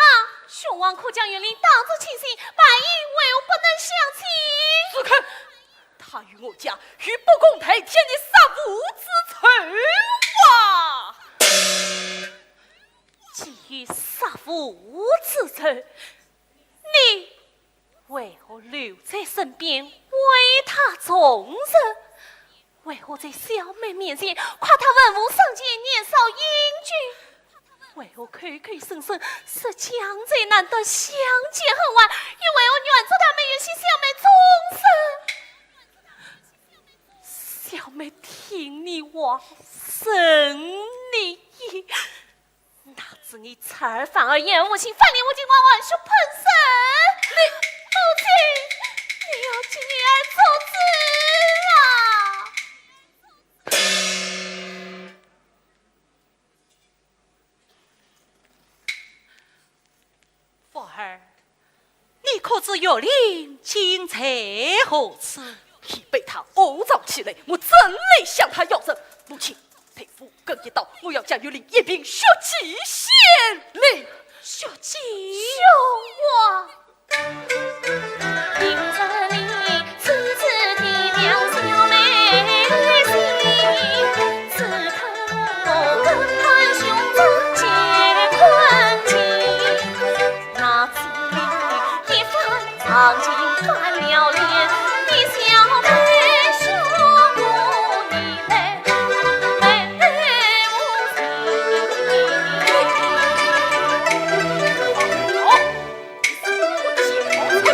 雄王可将岳林当作亲信，百因为我不能相亲。只看他与我家与不共戴天的杀父之仇啊！基于杀父之仇，你为何留在身边为他重任？为何在小妹面前夸他文武双全、年少英俊？为何口口声声是江贼难得、相见恨晚？又为何愿做他们原是小妹终身？小妹听你话，顺你意。哪知你侧耳反而言无情，反脸无情，往往说喷神。母亲，你要替女儿做主啊！凤儿，你可知岳林今在何处？已被他殴撞起来，我怎能向他要人？母亲，佩服更一道，我要将岳林一并血祭献礼。血祭雄王，迎着你次次体谅小妹心，此刻我更盼兄长解困境。那次你一番长情翻了脸，你小妹说过你来无情。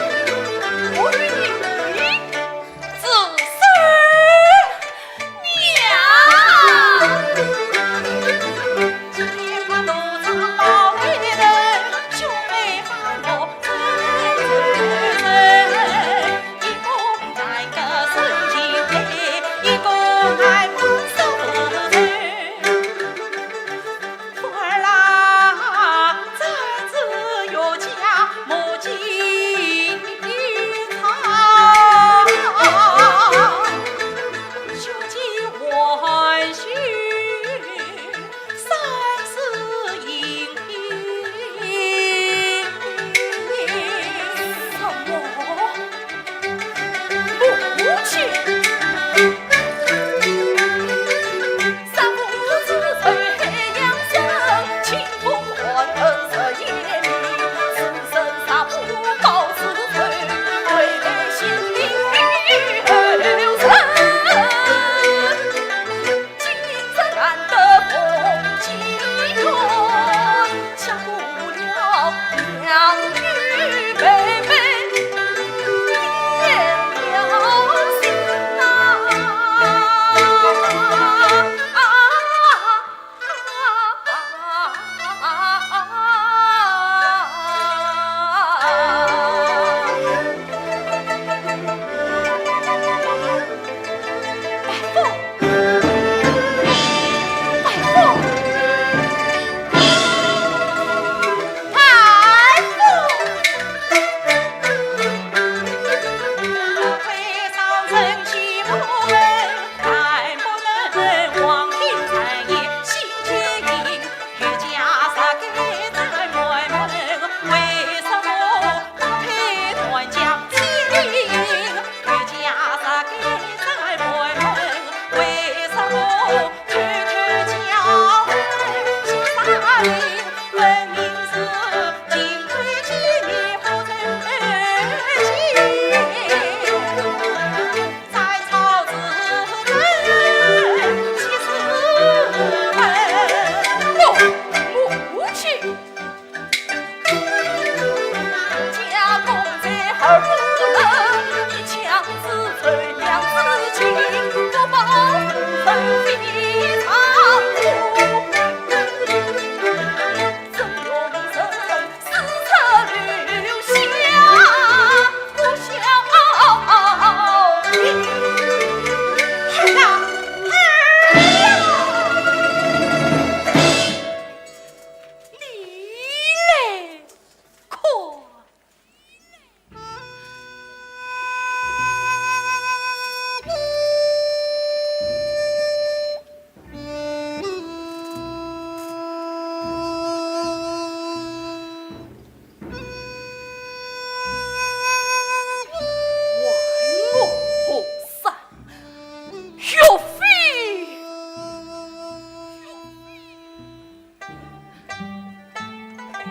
岳飞，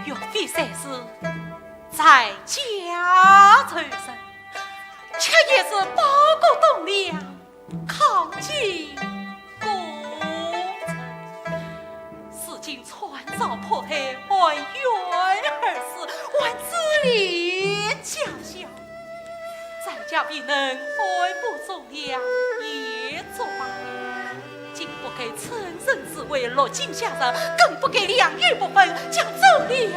岳飞才是在家出身，却也是八国栋梁，抗金功臣。如今川遭迫害，还冤而死，还自立家乡。在家必能海不忠良，也作罢。竟不给称神之位落井下石，更不给两玉不分，将忠良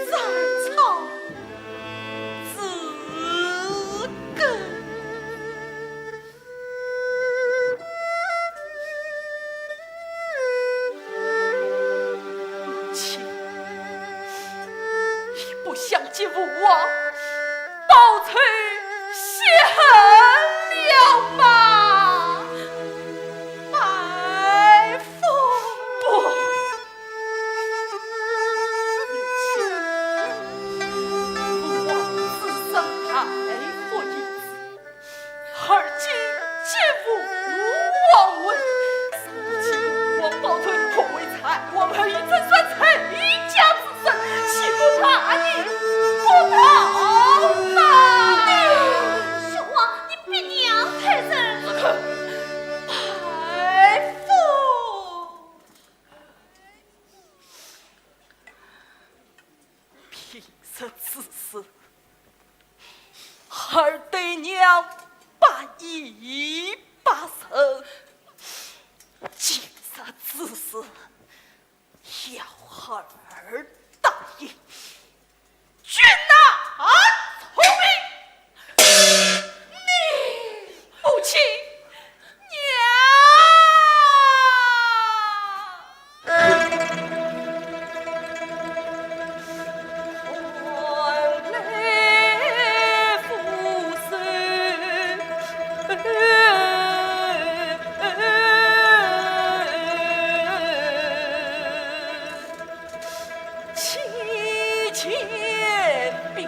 斩草自根。母亲，一不想见父王，报仇雪恨了吗？拜父不，父王自生爱父一子，而今见父王位，杀气父王报仇何为才？王后已真算陈家之身，岂不他你不逃吗？小王，你别娘太甚！拜父，平生之事，儿对娘百依百顺，今日之事要儿答应。君哪聪明，你母亲娘，还来父孙，妻妾并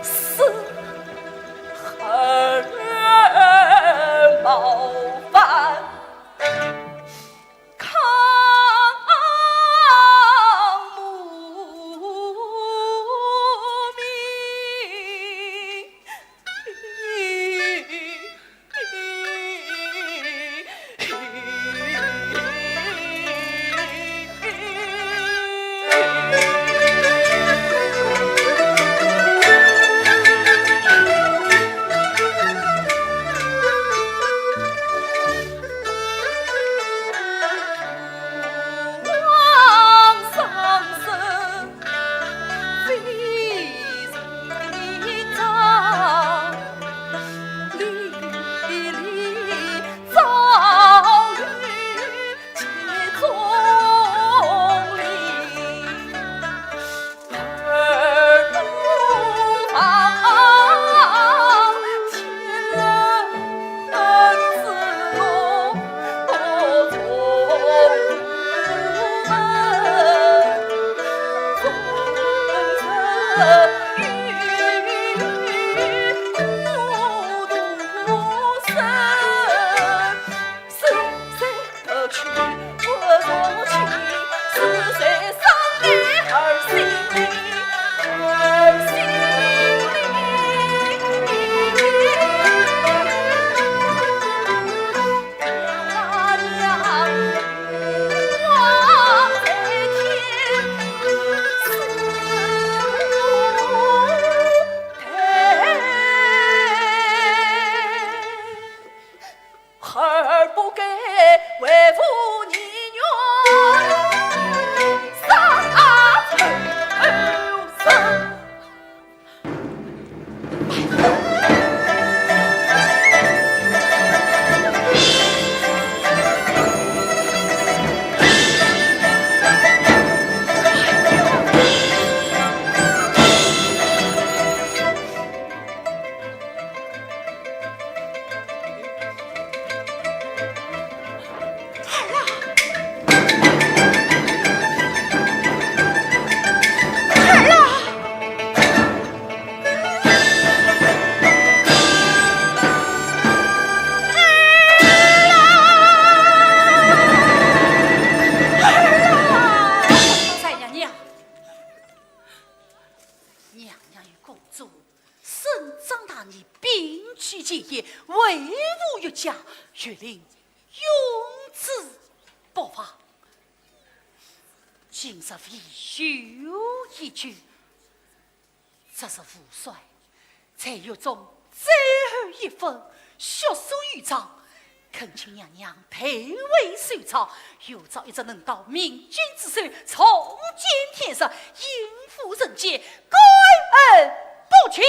是儿冒犯康母王上身非人造，历历遭遇其中灵，儿不防天人之龙，多从儿不给为父你娘。决定永志不放。今日为休一句，这是父帅在狱中最后一份血书于章，恳请娘娘退位收草，有朝一日能到明君之手，重见天日，应付人间，该恩不取。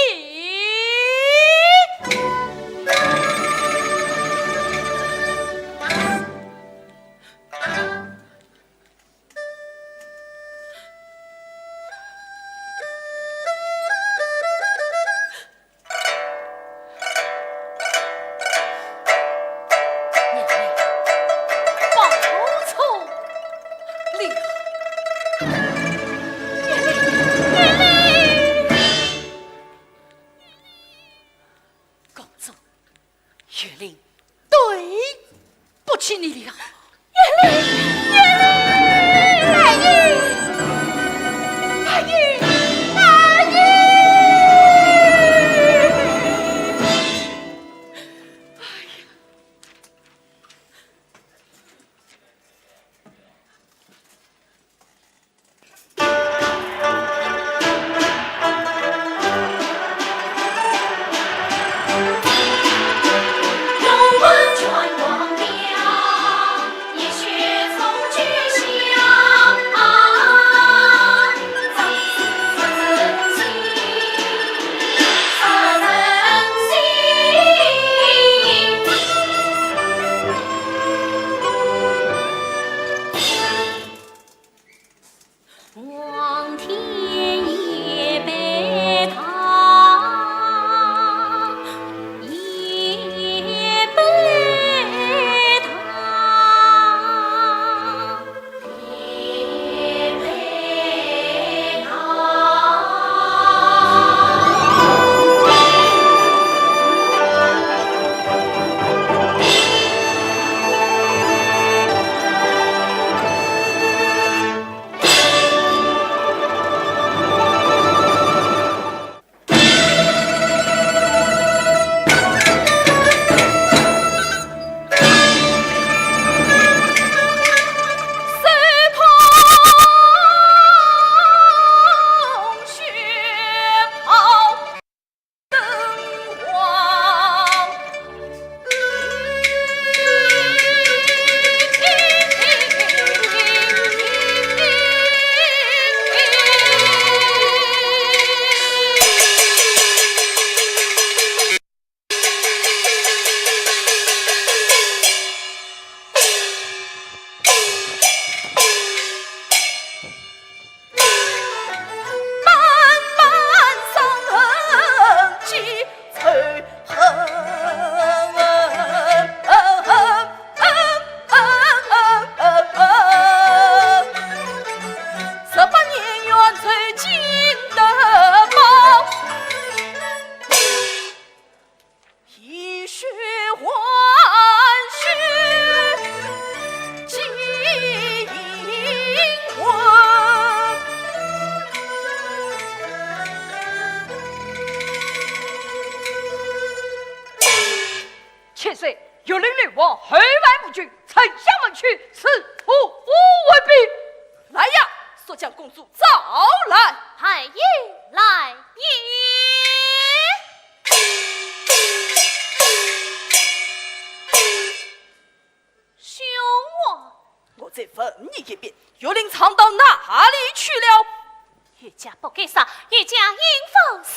岳家不给杀，岳家应放生。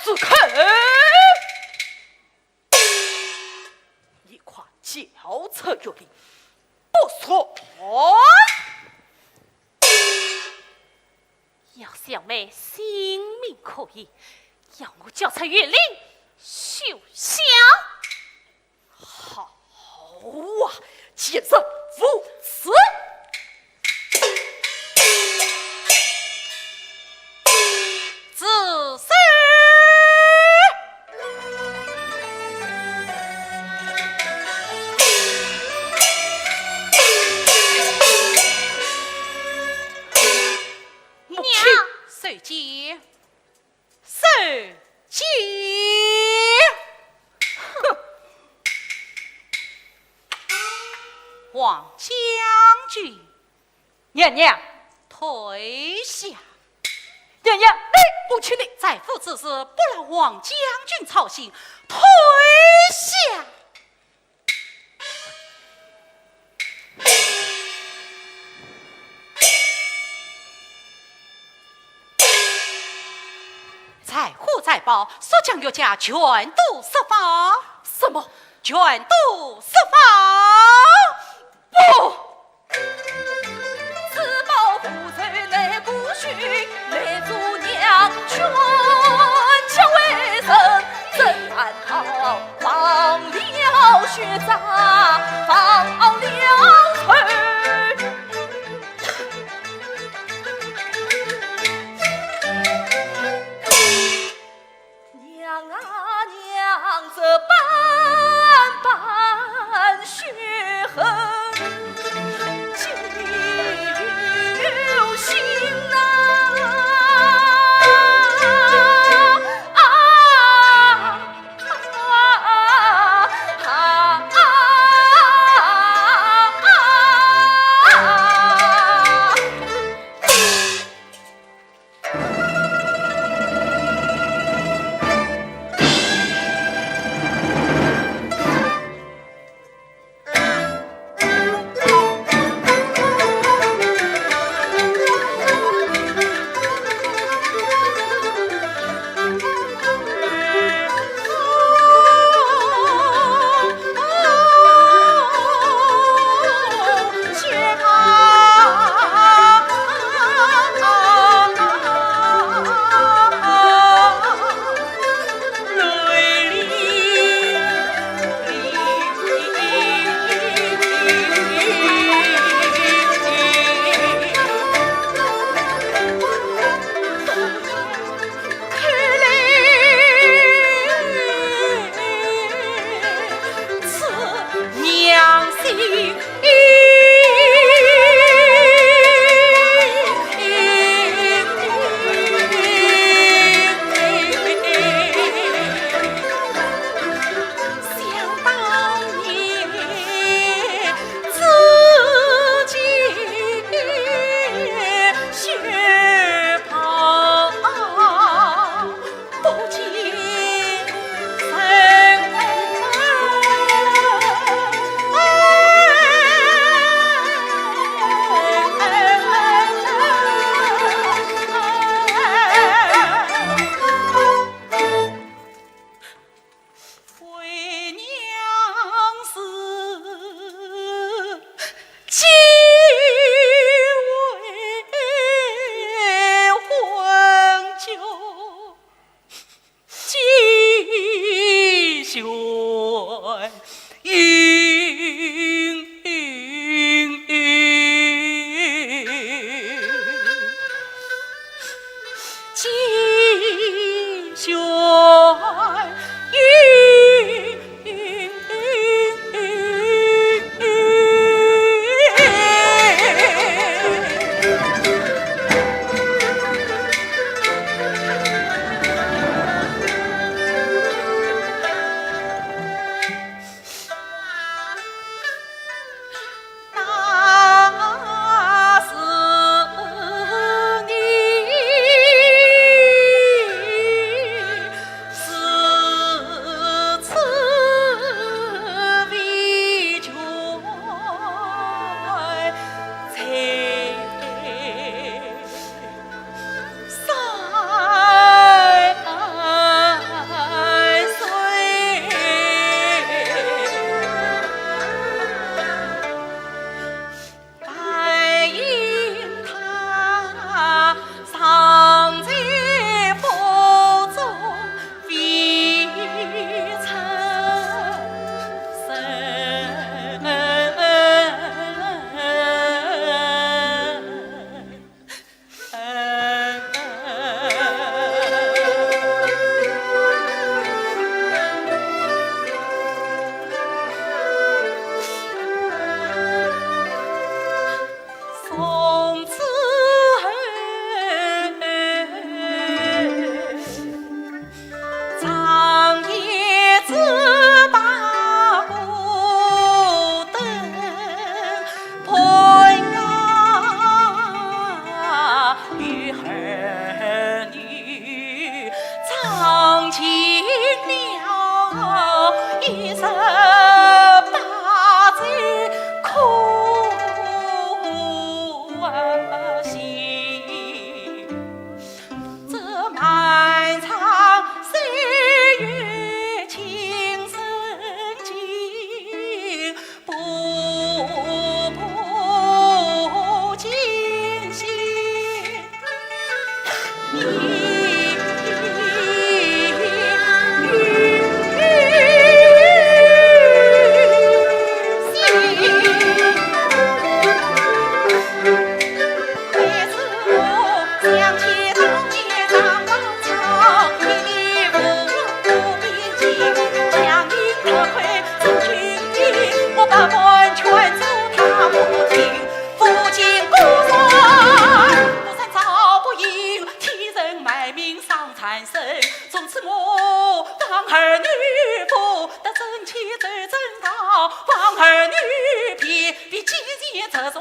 只看一块交策有力，不算。要小妹性命可疑，要我交出岳灵休想。好啊，妾身服死。自私。母亲，受戒，受戒。哼，将军娘娘，退下。娘娘，你不去你在府之事，不让王将军操心，退下。在虎在报，所将岳家全都释放。什么？全都释放？不！自报父仇内孤许，内祖娘全将为生，怎难逃放了血杂，放了仇。娘啊娘，这般血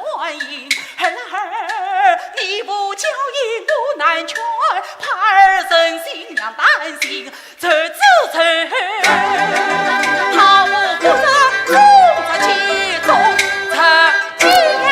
算赢。儿，你不教引路难全，怕儿生心娘担心，这子成。他无不是中在其中，成家。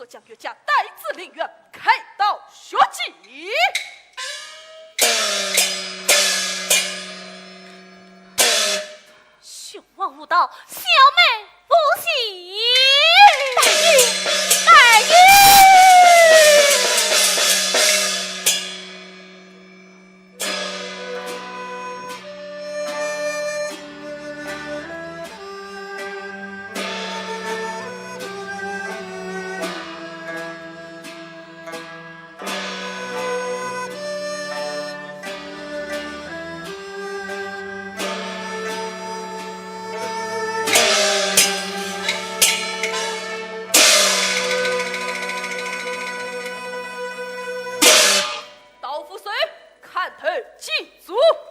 将岳家带子陵园开刀血祭。雄王无道，小妹不喜。待遇。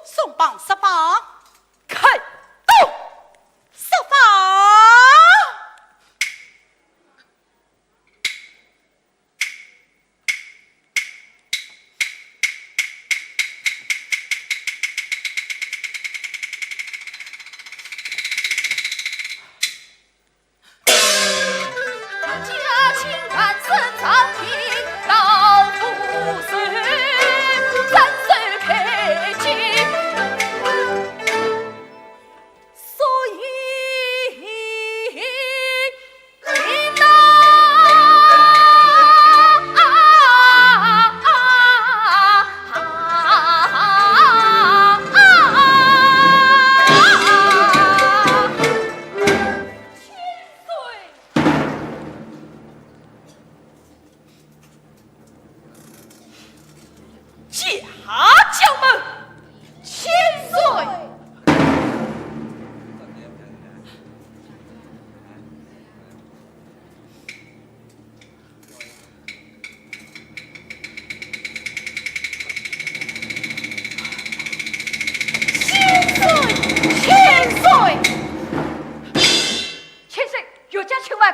松绑十绑，开刀十绑。家亲干生长平，老夫孙三岁开金。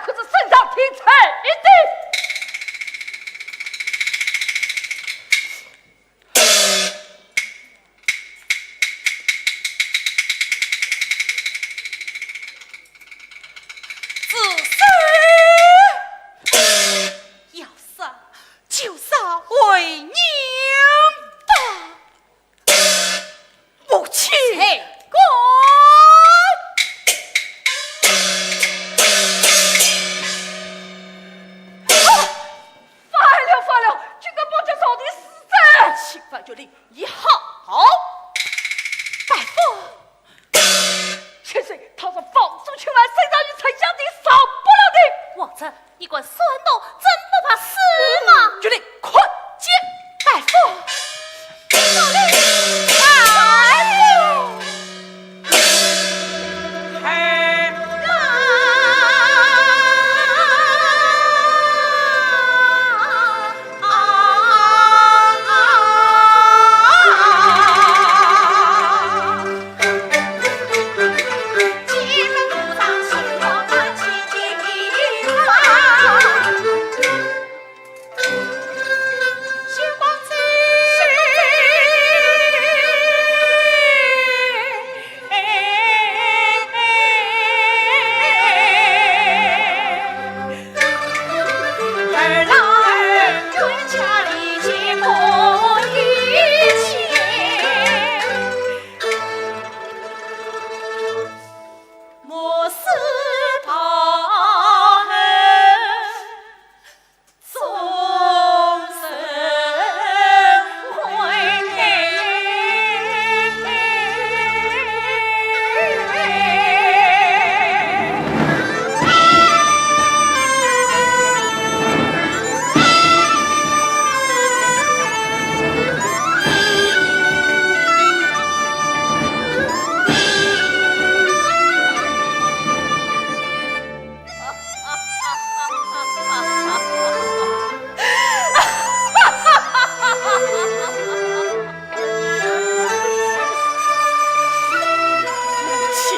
可是身上听彩的。要杀就杀为娘吧，母亲。侵犯决定一好，大夫，千岁，他说放出去外，谁让你丞相的少不了的。王子，你管孙奴真不怕死吗？决定快接大夫。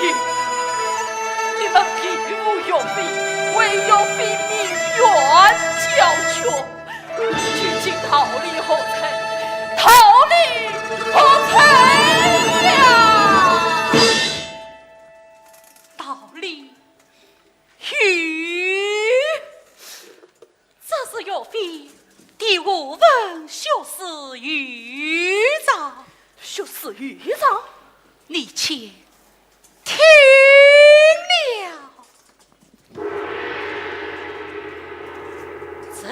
亲，你们并无用兵，唯有非命冤交权。究竟逃离何曾？逃离何曾呀？道理与这是岳飞第五问学士豫章，学士豫章，你且听了。朕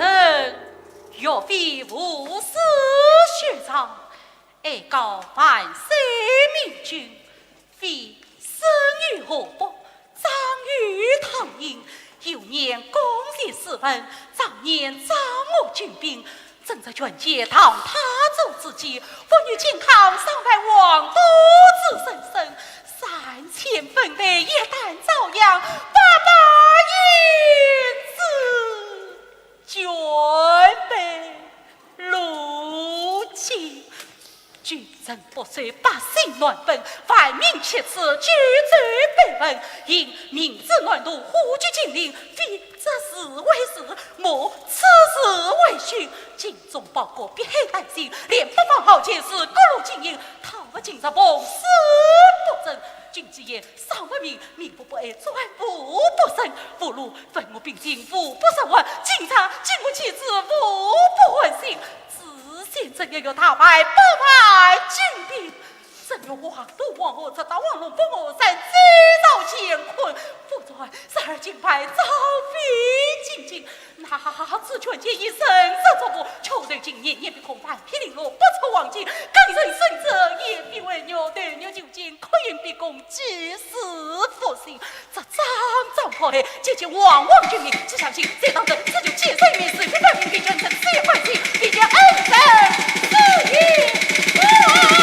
岳飞无私学长，爱告万岁明君，非生于河北，长于唐营，幼年攻略4分，早年掌握军兵。正在劝解唐他走之际，妇女健康上拜王都之神圣，3000分的一旦遭殃，800银子捐备如今。君臣不遂，百姓乱奔，万民切齿，举罪被问。因明知乱怒，呼居禁令，非这事为实，莫此事为虚。京中报国，必黑担心，连北方豪杰是各路精英，讨不进这崩，死不争。君之言，上为民，民不不爱，专不不生。不如分我兵精，无不生还。警察经过其子，无不还心。现在也有他派不派军兵，正有王都王后直到王龙不我山制造乾坤，不在12金牌遭飞进京，那只劝解一生这作过，求对今年也必恐犯霹雳落，不出王境，更人生者也必为牛对牛究竟，可愿必攻即死复兴，这张破黑，结结王军民，只相信这当真，这就切身于死，非百民必捐成事业欢喜，必将恩人赐予万岁。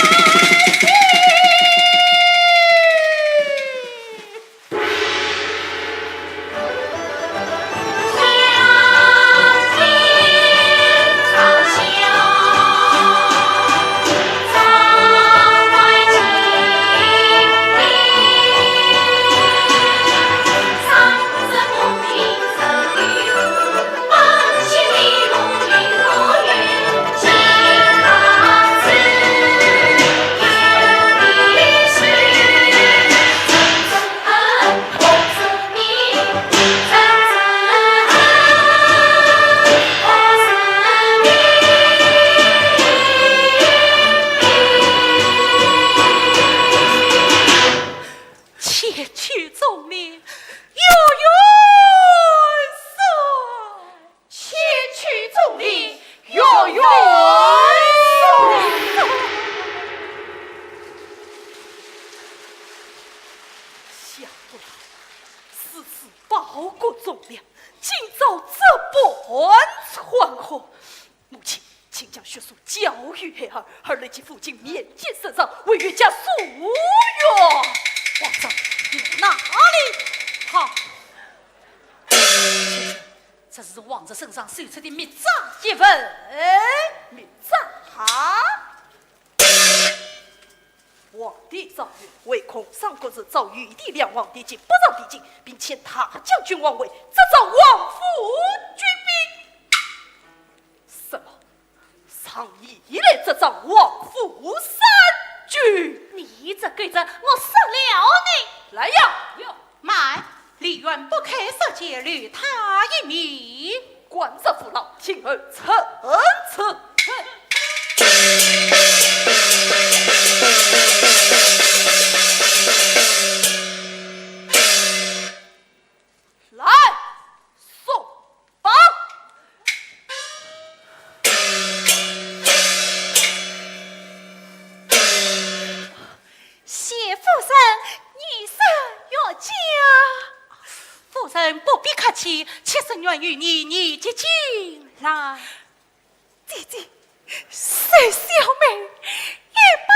而累及父亲面见圣上，为岳家诉冤。皇上，你哪里好？这是王子身上手出的密诏一份，密诏哈。皇帝诏曰：唯恐上国日遭遇地两王帝及不让帝境，并遣他将军王位，这召王府军兵。什么？上议来这召王府三军？你这鬼子，我杀了你！来呀！慢，李渊不开杀戒，吕他一命。官职父老，请儿陈词。来，送榜。谢夫人，女生有家。夫人不必客气，妾身愿与你年纪近来。弟弟，谁小妹一把。